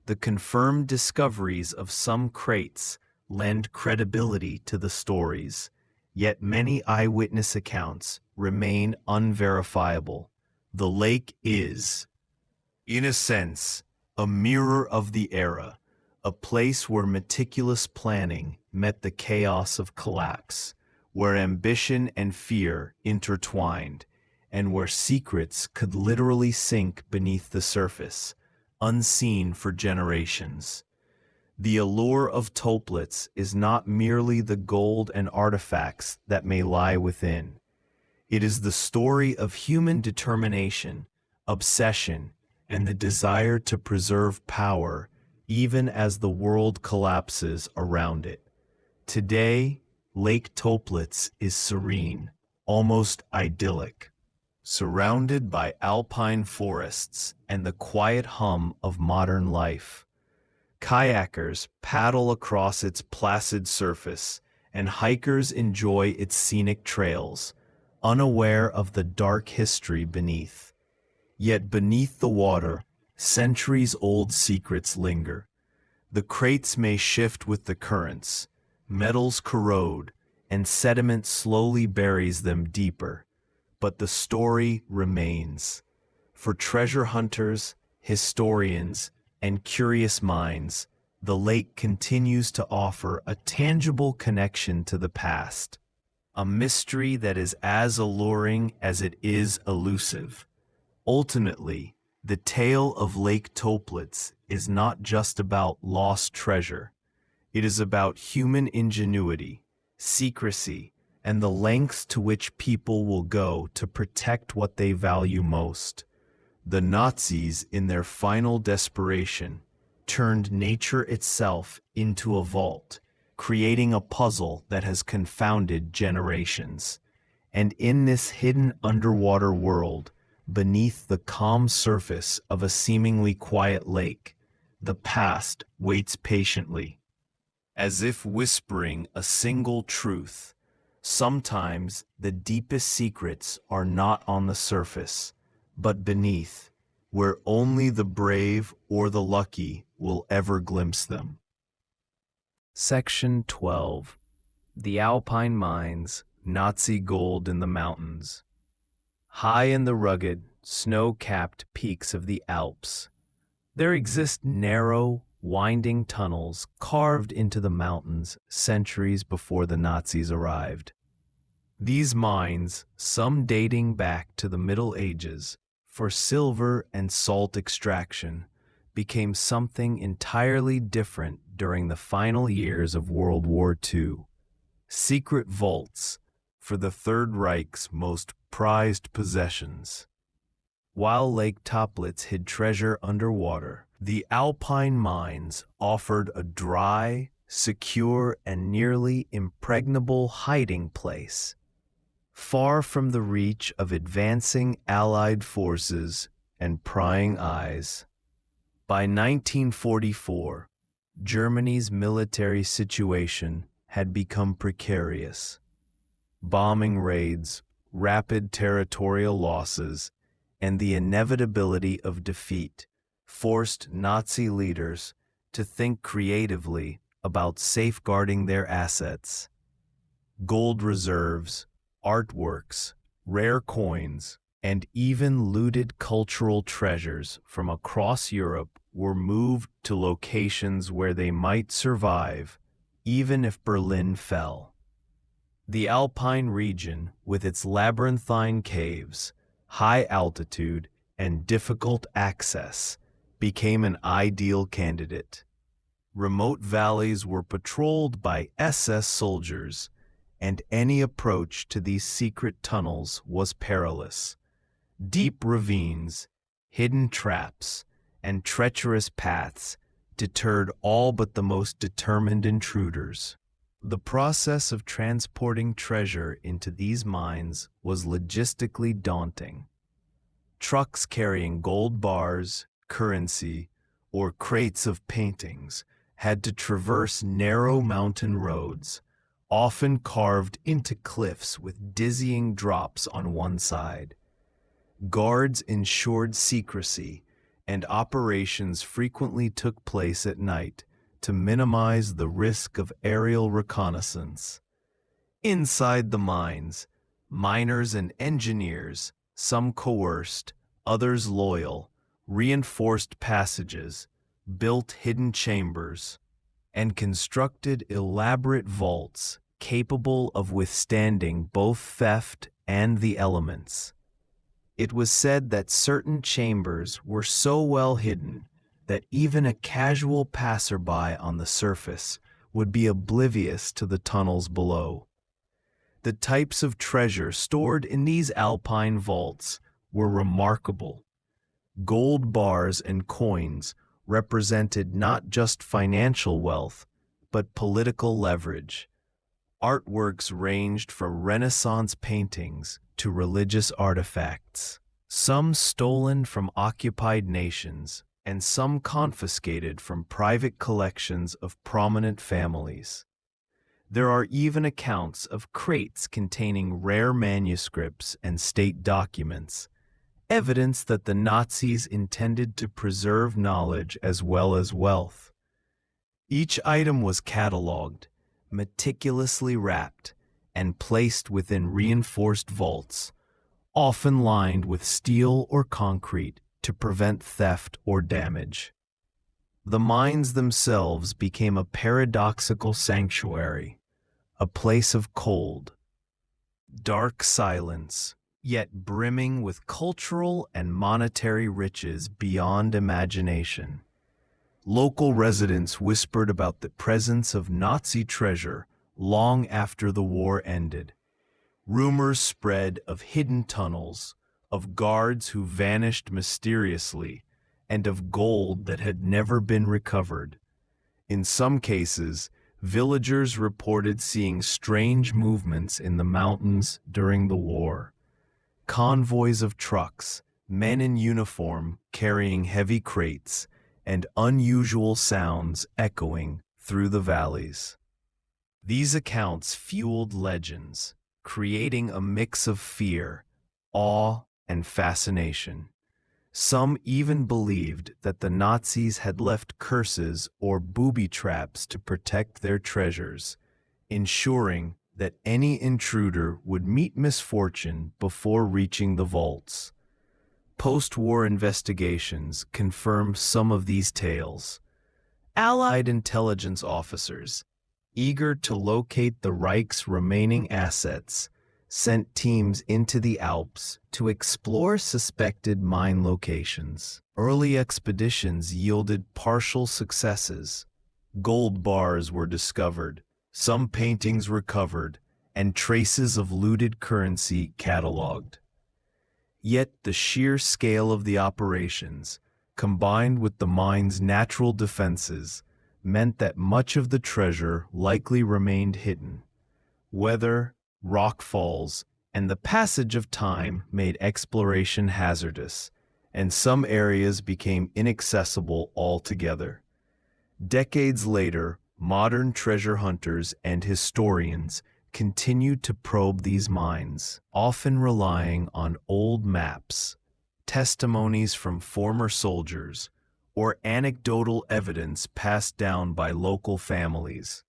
The confirmed discoveries of some crates lend credibility to the stories, yet many eyewitness accounts remain unverifiable. The lake is, in a sense, a mirror of the era, a place where meticulous planning met the chaos of collapse, where ambition and fear intertwined, and where secrets could literally sink beneath the surface, unseen for generations. The allure of Toplitz is not merely the gold and artifacts that may lie within. It is the story of human determination, obsession, and the desire to preserve power even as the world collapses around it. Today, Lake Toplitz is serene, almost idyllic, surrounded by alpine forests and the quiet hum of modern life. Kayakers paddle across its placid surface, and hikers enjoy its scenic trails, unaware of the dark history beneath. Yet beneath the water, centuries-old secrets linger. The crates may shift with the currents, metals corrode, and sediment slowly buries them deeper, but the story remains. For treasure hunters, historians, and curious minds, the lake continues to offer a tangible connection to the past, a mystery that is as alluring as it is elusive. Ultimately, the tale of Lake Toplitz is not just about lost treasure. It is about human ingenuity, secrecy, and the lengths to which people will go to protect what they value most. The Nazis, in their final desperation, turned nature itself into a vault, creating a puzzle that has confounded generations. And in this hidden underwater world, beneath the calm surface of a seemingly quiet lake, the past waits patiently, as if whispering a single truth. Sometimes the deepest secrets are not on the surface, but beneath, where only the brave or the lucky will ever glimpse them. Section 12. The Alpine Mines, Nazi Gold in the Mountains. High in the rugged, snow-capped peaks of the Alps, there exist narrow, winding tunnels carved into the mountains centuries before the Nazis arrived. These mines, some dating back to the Middle Ages, for silver and salt extraction, became something entirely different during the final years of World War II. Secret vaults for the Third Reich's most prized possessions. While Lake Toplitz hid treasure underwater, the Alpine mines offered a dry, secure, and nearly impregnable hiding place, far from the reach of advancing Allied forces and prying eyes. By 1944, Germany's military situation had become precarious. Bombing raids, rapid territorial losses, and the inevitability of defeat forced Nazi leaders to think creatively about safeguarding their assets. Gold reserves, artworks, rare coins, and even looted cultural treasures from across Europe were moved to locations where they might survive, even if Berlin fell. The Alpine region, with its labyrinthine caves, high altitude, and difficult access, became an ideal candidate. Remote valleys were patrolled by SS soldiers, and any approach to these secret tunnels was perilous. Deep ravines, hidden traps, and treacherous paths deterred all but the most determined intruders. The process of transporting treasure into these mines was logistically daunting. Trucks carrying gold bars, currency, or crates of paintings had to traverse narrow mountain roads, often carved into cliffs with dizzying drops on one side. Guards ensured secrecy, and operations frequently took place at night to minimize the risk of aerial reconnaissance. Inside the mines, miners and engineers, some coerced, others loyal, reinforced passages, built hidden chambers, and constructed elaborate vaults capable of withstanding both theft and the elements. It was said that certain chambers were so well hidden that even a casual passerby on the surface would be oblivious to the tunnels below. The types of treasure stored in these alpine vaults were remarkable. Gold bars and coins represented not just financial wealth, but political leverage. Artworks ranged from Renaissance paintings to religious artifacts, some stolen from occupied nations, and some confiscated from private collections of prominent families. There are even accounts of crates containing rare manuscripts and state documents, evidence that the Nazis intended to preserve knowledge as well as wealth. Each item was catalogued, meticulously wrapped, and placed within reinforced vaults, often lined with steel or concrete to prevent theft or damage. The mines themselves became a paradoxical sanctuary, a place of cold, dark silence, yet brimming with cultural and monetary riches beyond imagination. Local residents whispered about the presence of Nazi treasure long after the war ended. Rumors spread of hidden tunnels, of guards who vanished mysteriously, and of gold that had never been recovered. In some cases, villagers reported seeing strange movements in the mountains during the war. Convoys of trucks, men in uniform carrying heavy crates, and unusual sounds echoing through the valleys. These accounts fueled legends, creating a mix of fear, awe, and fascination. Some even believed that the Nazis had left curses or booby traps to protect their treasures, ensuring that any intruder would meet misfortune before reaching the vaults. Post-war investigations confirm some of these tales. Allied intelligence officers, eager to locate the Reich's remaining assets, sent teams into the Alps to explore suspected mine locations. Early expeditions yielded partial successes. Gold bars were discovered, some paintings recovered, and traces of looted currency catalogued. Yet the sheer scale of the operations, combined with the mine's natural defenses, meant that much of the treasure likely remained hidden. Weather, rock falls, and the passage of time made exploration hazardous, and some areas became inaccessible altogether. Decades later, modern treasure hunters and historians continued to probe these mines, often relying on old maps, testimonies from former soldiers, or anecdotal evidence passed down by local families.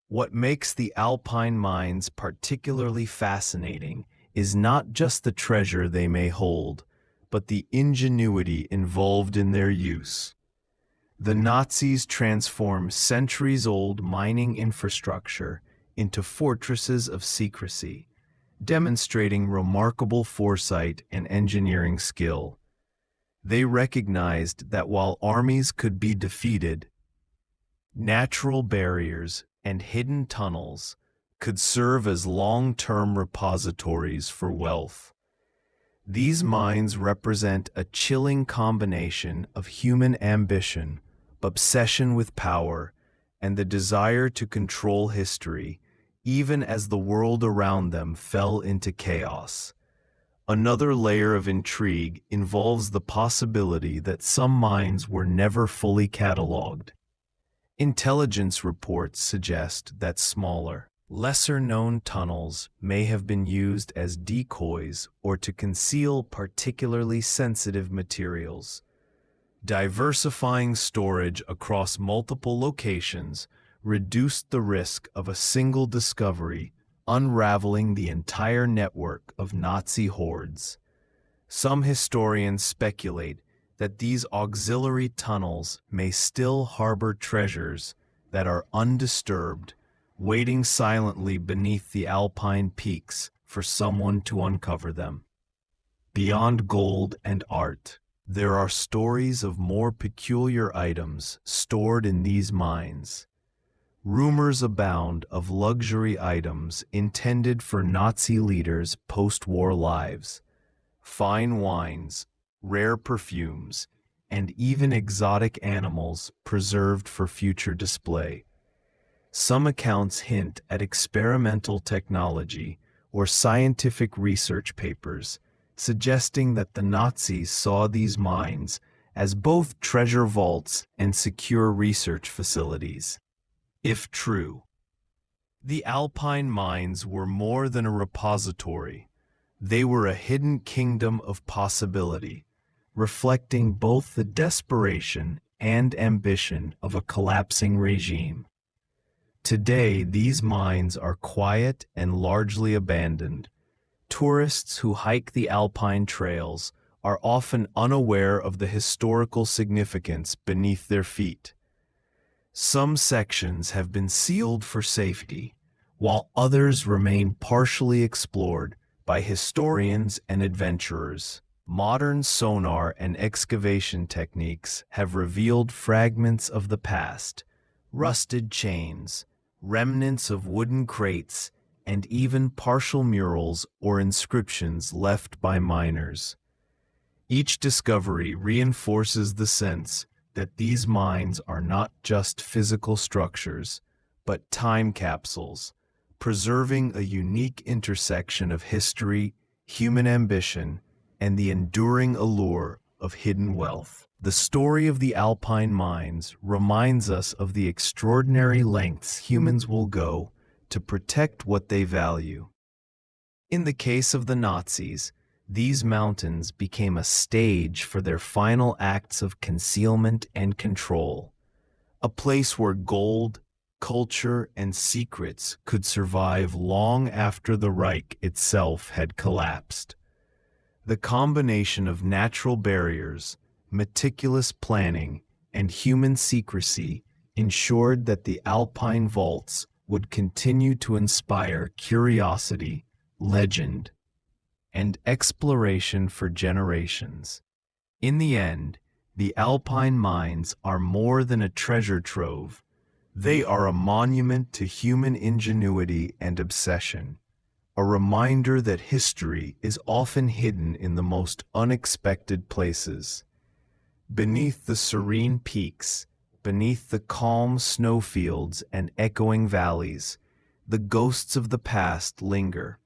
What makes the Alpine mines particularly fascinating is not just the treasure they may hold, but the ingenuity involved in their use. The Nazis transformed centuries-old mining infrastructure into fortresses of secrecy, demonstrating remarkable foresight and engineering skill. They recognized that while armies could be defeated, natural barriers and hidden tunnels could serve as long-term repositories for wealth. These mines represent a chilling combination of human ambition, obsession with power, and the desire to control history, even as the world around them fell into chaos. Another layer of intrigue involves the possibility that some mines were never fully catalogued. Intelligence reports suggest that smaller, lesser-known tunnels may have been used as decoys or to conceal particularly sensitive materials. Diversifying storage across multiple locations reduced the risk of a single discovery unraveling the entire network of Nazi hoards. Some historians speculate that these auxiliary tunnels may still harbor treasures that are undisturbed, waiting silently beneath the Alpine peaks for someone to uncover them. Beyond gold and art, there are stories of more peculiar items stored in these mines. Rumors abound of luxury items intended for Nazi leaders' post-war lives. Fine wines, rare perfumes, and even exotic animals preserved for future display. Some accounts hint at experimental technology or scientific research papers, suggesting that the Nazis saw these mines as both treasure vaults and secure research facilities. If true, the Alpine mines were more than a repository. They were a hidden kingdom of possibility, reflecting both the desperation and ambition of a collapsing regime. Today, these mines are quiet and largely abandoned. Tourists who hike the Alpine trails are often unaware of the historical significance beneath their feet. Some sections have been sealed for safety, while others remain partially explored by historians and adventurers. Modern sonar and excavation techniques have revealed fragments of the past, rusted chains, remnants of wooden crates, and even partial murals or inscriptions left by miners. Each discovery reinforces the sense that these mines are not just physical structures, but time capsules, preserving a unique intersection of history, human ambition, and the enduring allure of hidden wealth. The story of the Alpine mines reminds us of the extraordinary lengths humans will go to protect what they value. In the case of the Nazis, these mountains became a stage for their final acts of concealment and control, a place where gold, culture, and secrets could survive long after the Reich itself had collapsed. The combination of natural barriers, meticulous planning, and human secrecy ensured that the Alpine vaults would continue to inspire curiosity, legend, and exploration for generations. In the end, the Alpine mines are more than a treasure trove. They are a monument to human ingenuity and obsession, a reminder that history is often hidden in the most unexpected places. Beneath the serene peaks, beneath the calm snowfields and echoing valleys, the ghosts of the past linger,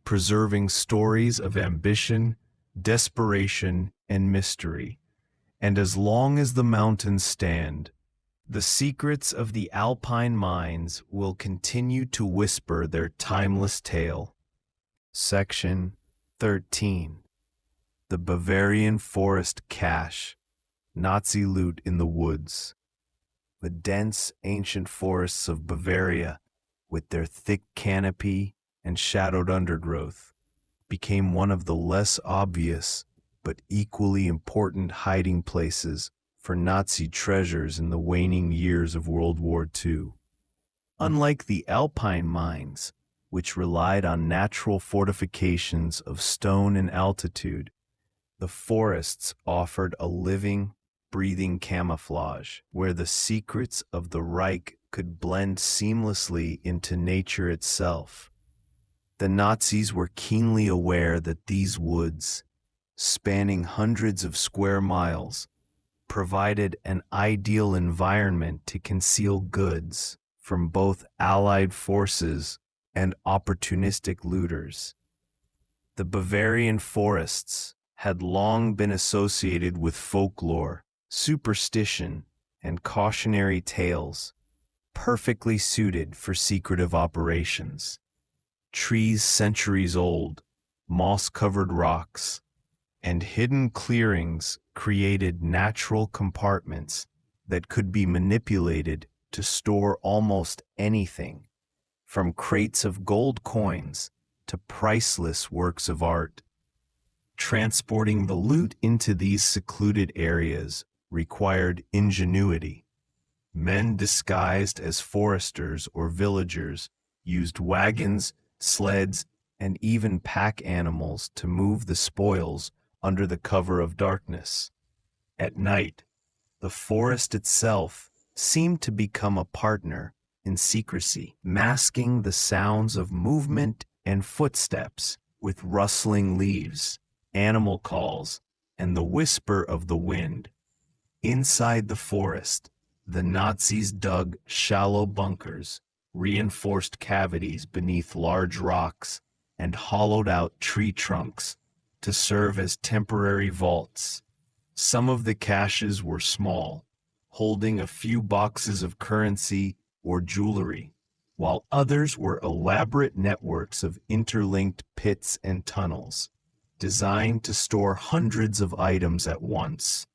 preserving stories of ambition, desperation, and mystery. And as long as the mountains stand, the secrets of the Alpine mines will continue to whisper their timeless tale. Section 13. The Bavarian Forest Cache. Nazi loot in the woods. The dense, ancient forests of Bavaria, with their thick canopy and shadowed undergrowth, became one of the less obvious but equally important hiding places for Nazi treasures in the waning years of World War II. Unlike the Alpine mines, which relied on natural fortifications of stone and altitude, the forests offered a living, breathing camouflage where the secrets of the Reich could blend seamlessly into nature itself. The Nazis were keenly aware that these woods, spanning hundreds of square miles, provided an ideal environment to conceal goods from both Allied forces and opportunistic looters. The Bavarian forests had long been associated with folklore, superstition, and cautionary tales, perfectly suited for secretive operations. Trees centuries old, moss-covered rocks, and hidden clearings created natural compartments that could be manipulated to store almost anything, from crates of gold coins to priceless works of art. Transporting the loot into these secluded areas required ingenuity. Men disguised as foresters or villagers used wagons, sleds, and even pack animals to move the spoils under the cover of darkness. At night, the forest itself seemed to become a partner in secrecy, masking the sounds of movement and footsteps with rustling leaves, animal calls, and the whisper of the wind. Inside the forest, the Nazis dug shallow bunkers, reinforced cavities beneath large rocks, and hollowed out tree trunks to serve as temporary vaults. Some of the caches were small, holding a few boxes of currency or jewelry, while others were elaborate networks of interlinked pits and tunnels, designed to store hundreds of items at once.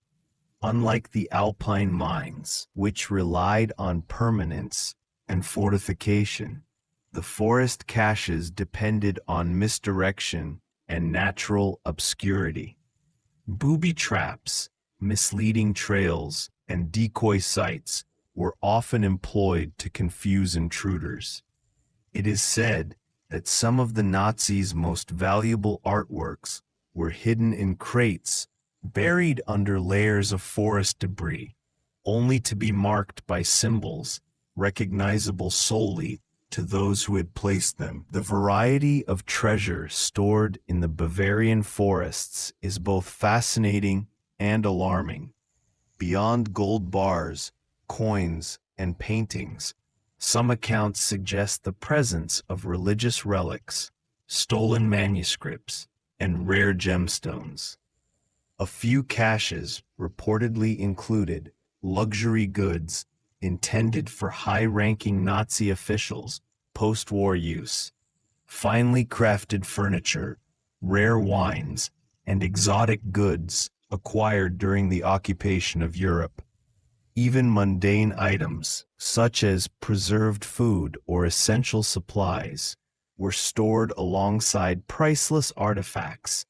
Unlike the Alpine mines, which relied on permanence and fortification, the forest caches depended on misdirection and natural obscurity. Booby traps, misleading trails, and decoy sites were often employed to confuse intruders. It is said that some of the Nazis' most valuable artworks were hidden in crates, buried under layers of forest debris, only to be marked by symbols recognizable solely to those who had placed them. The variety of treasure stored in the Bavarian forests is both fascinating and alarming. Beyond gold bars, coins, and paintings, some accounts suggest the presence of religious relics, stolen manuscripts, and rare gemstones. A few caches reportedly included luxury goods intended for high-ranking Nazi officials' post-war use, finely crafted furniture, rare wines, and exotic goods acquired during the occupation of Europe. Even mundane items, such as preserved food or essential supplies, were stored alongside priceless artifacts,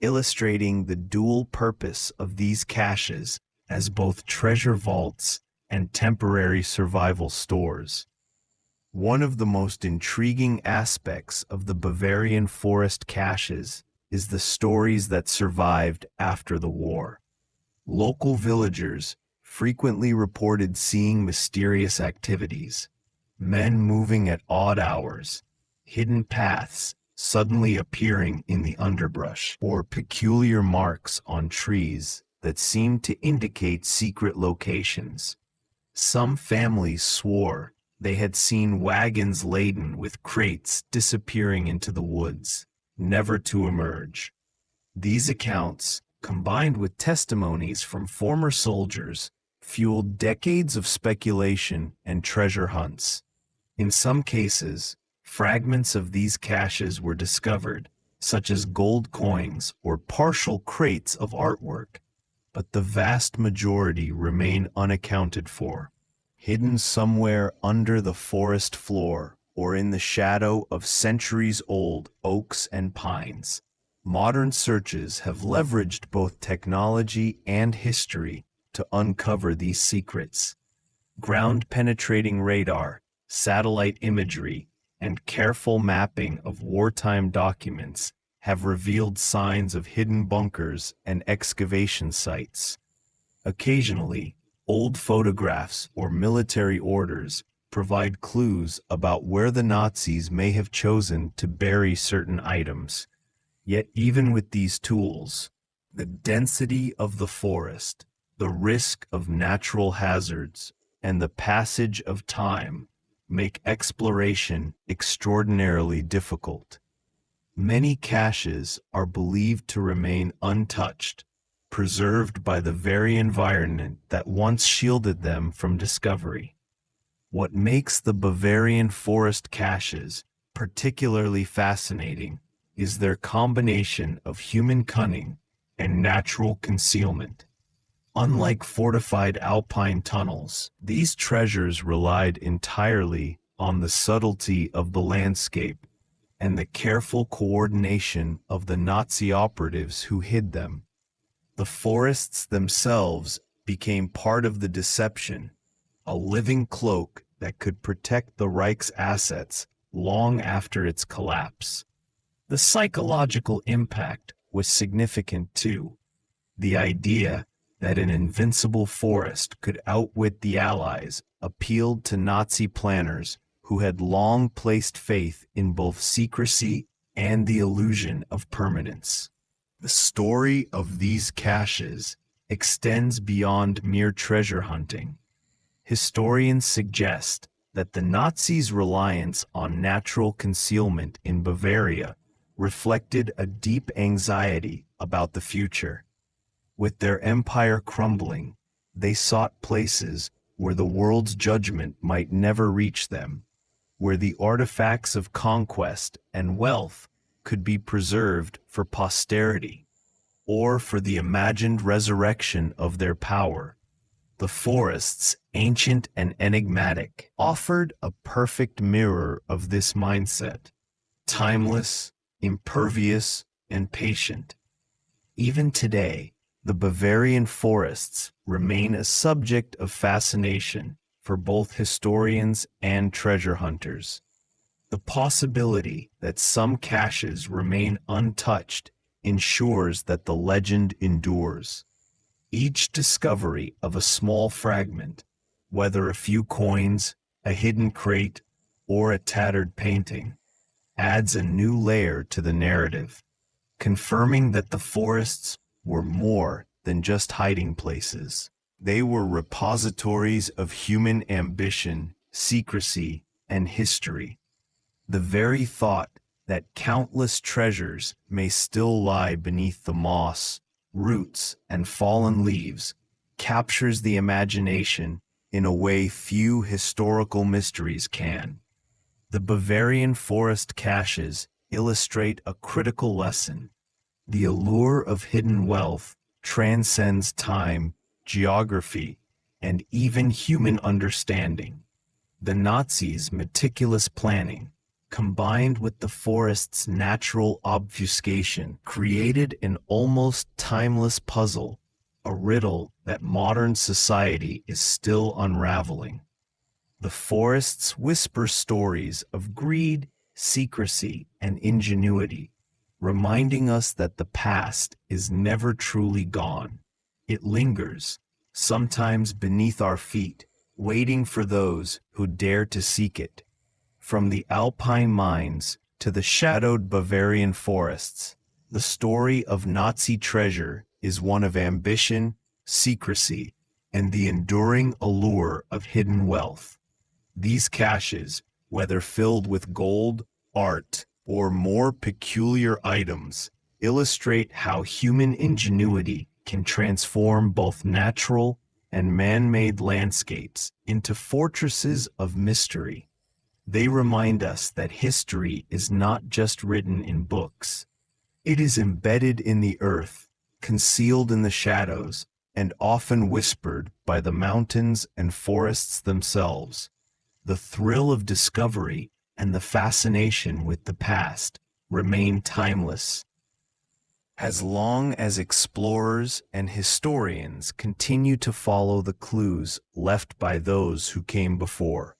illustrating the dual purpose of these caches as both treasure vaults and temporary survival stores. One of the most intriguing aspects of the Bavarian forest caches is the stories that survived after the war. Local villagers frequently reported seeing mysterious activities, men moving at odd hours, hidden paths suddenly appearing in the underbrush, or peculiar marks on trees that seemed to indicate secret locations. Some families swore they had seen wagons laden with crates disappearing into the woods, never to emerge. These accounts, combined with testimonies from former soldiers, fueled decades of speculation and treasure hunts. In some cases, fragments of these caches were discovered, such as gold coins or partial crates of artwork, but the vast majority remain unaccounted for, hidden somewhere under the forest floor or in the shadow of centuries-old oaks and pines. Modern searches have leveraged both technology and history to uncover these secrets. Ground-penetrating radar, satellite imagery, and careful mapping of wartime documents have revealed signs of hidden bunkers and excavation sites. Occasionally, old photographs or military orders provide clues about where the Nazis may have chosen to bury certain items. Yet even with these tools, the density of the forest, the risk of natural hazards, and the passage of time make exploration extraordinarily difficult. Many caches are believed to remain untouched, preserved by the very environment that once shielded them from discovery. What makes the Bavarian forest caches particularly fascinating is their combination of human cunning and natural concealment. Unlike fortified alpine tunnels, these treasures relied entirely on the subtlety of the landscape and the careful coordination of the Nazi operatives who hid them. The forests themselves became part of the deception, a living cloak that could protect the Reich's assets long after its collapse. The psychological impact was significant too. The idea that an invincible forest could outwit the Allies appealed to Nazi planners who had long placed faith in both secrecy and the illusion of permanence. The story of these caches extends beyond mere treasure hunting. Historians suggest that the Nazis' reliance on natural concealment in Bavaria reflected a deep anxiety about the future. With their empire crumbling, they sought places where the world's judgment might never reach them, where the artifacts of conquest and wealth could be preserved for posterity, or for the imagined resurrection of their power. The forests, ancient and enigmatic, offered a perfect mirror of this mindset, timeless, impervious, and patient. Even today, the Bavarian forests remain a subject of fascination for both historians and treasure hunters. The possibility that some caches remain untouched ensures that the legend endures. Each discovery of a small fragment, whether a few coins, a hidden crate, or a tattered painting, adds a new layer to the narrative, confirming that the forests were more than just hiding places. They were repositories of human ambition, secrecy, and history. The very thought that countless treasures may still lie beneath the moss, roots, and fallen leaves captures the imagination in a way few historical mysteries can. The Bavarian forest caches illustrate a critical lesson. The allure of hidden wealth transcends time, geography, and even human understanding. The Nazis' meticulous planning, combined with the forest's natural obfuscation, created an almost timeless puzzle, a riddle that modern society is still unraveling. The forests whisper stories of greed, secrecy, and ingenuity, reminding us that the past is never truly gone. It lingers, sometimes beneath our feet, waiting for those who dare to seek it. From the alpine mines to the shadowed Bavarian forests, the story of Nazi treasure is one of ambition, secrecy, and the enduring allure of hidden wealth. These caches, whether filled with gold, art, or more peculiar items, illustrate how human ingenuity can transform both natural and man-made landscapes into fortresses of mystery. They remind us that history is not just written in books. It is embedded in the earth, concealed in the shadows, and often whispered by the mountains and forests themselves. The thrill of discovery and the fascination with the past remain timeless. As long as explorers and historians continue to follow the clues left by those who came before,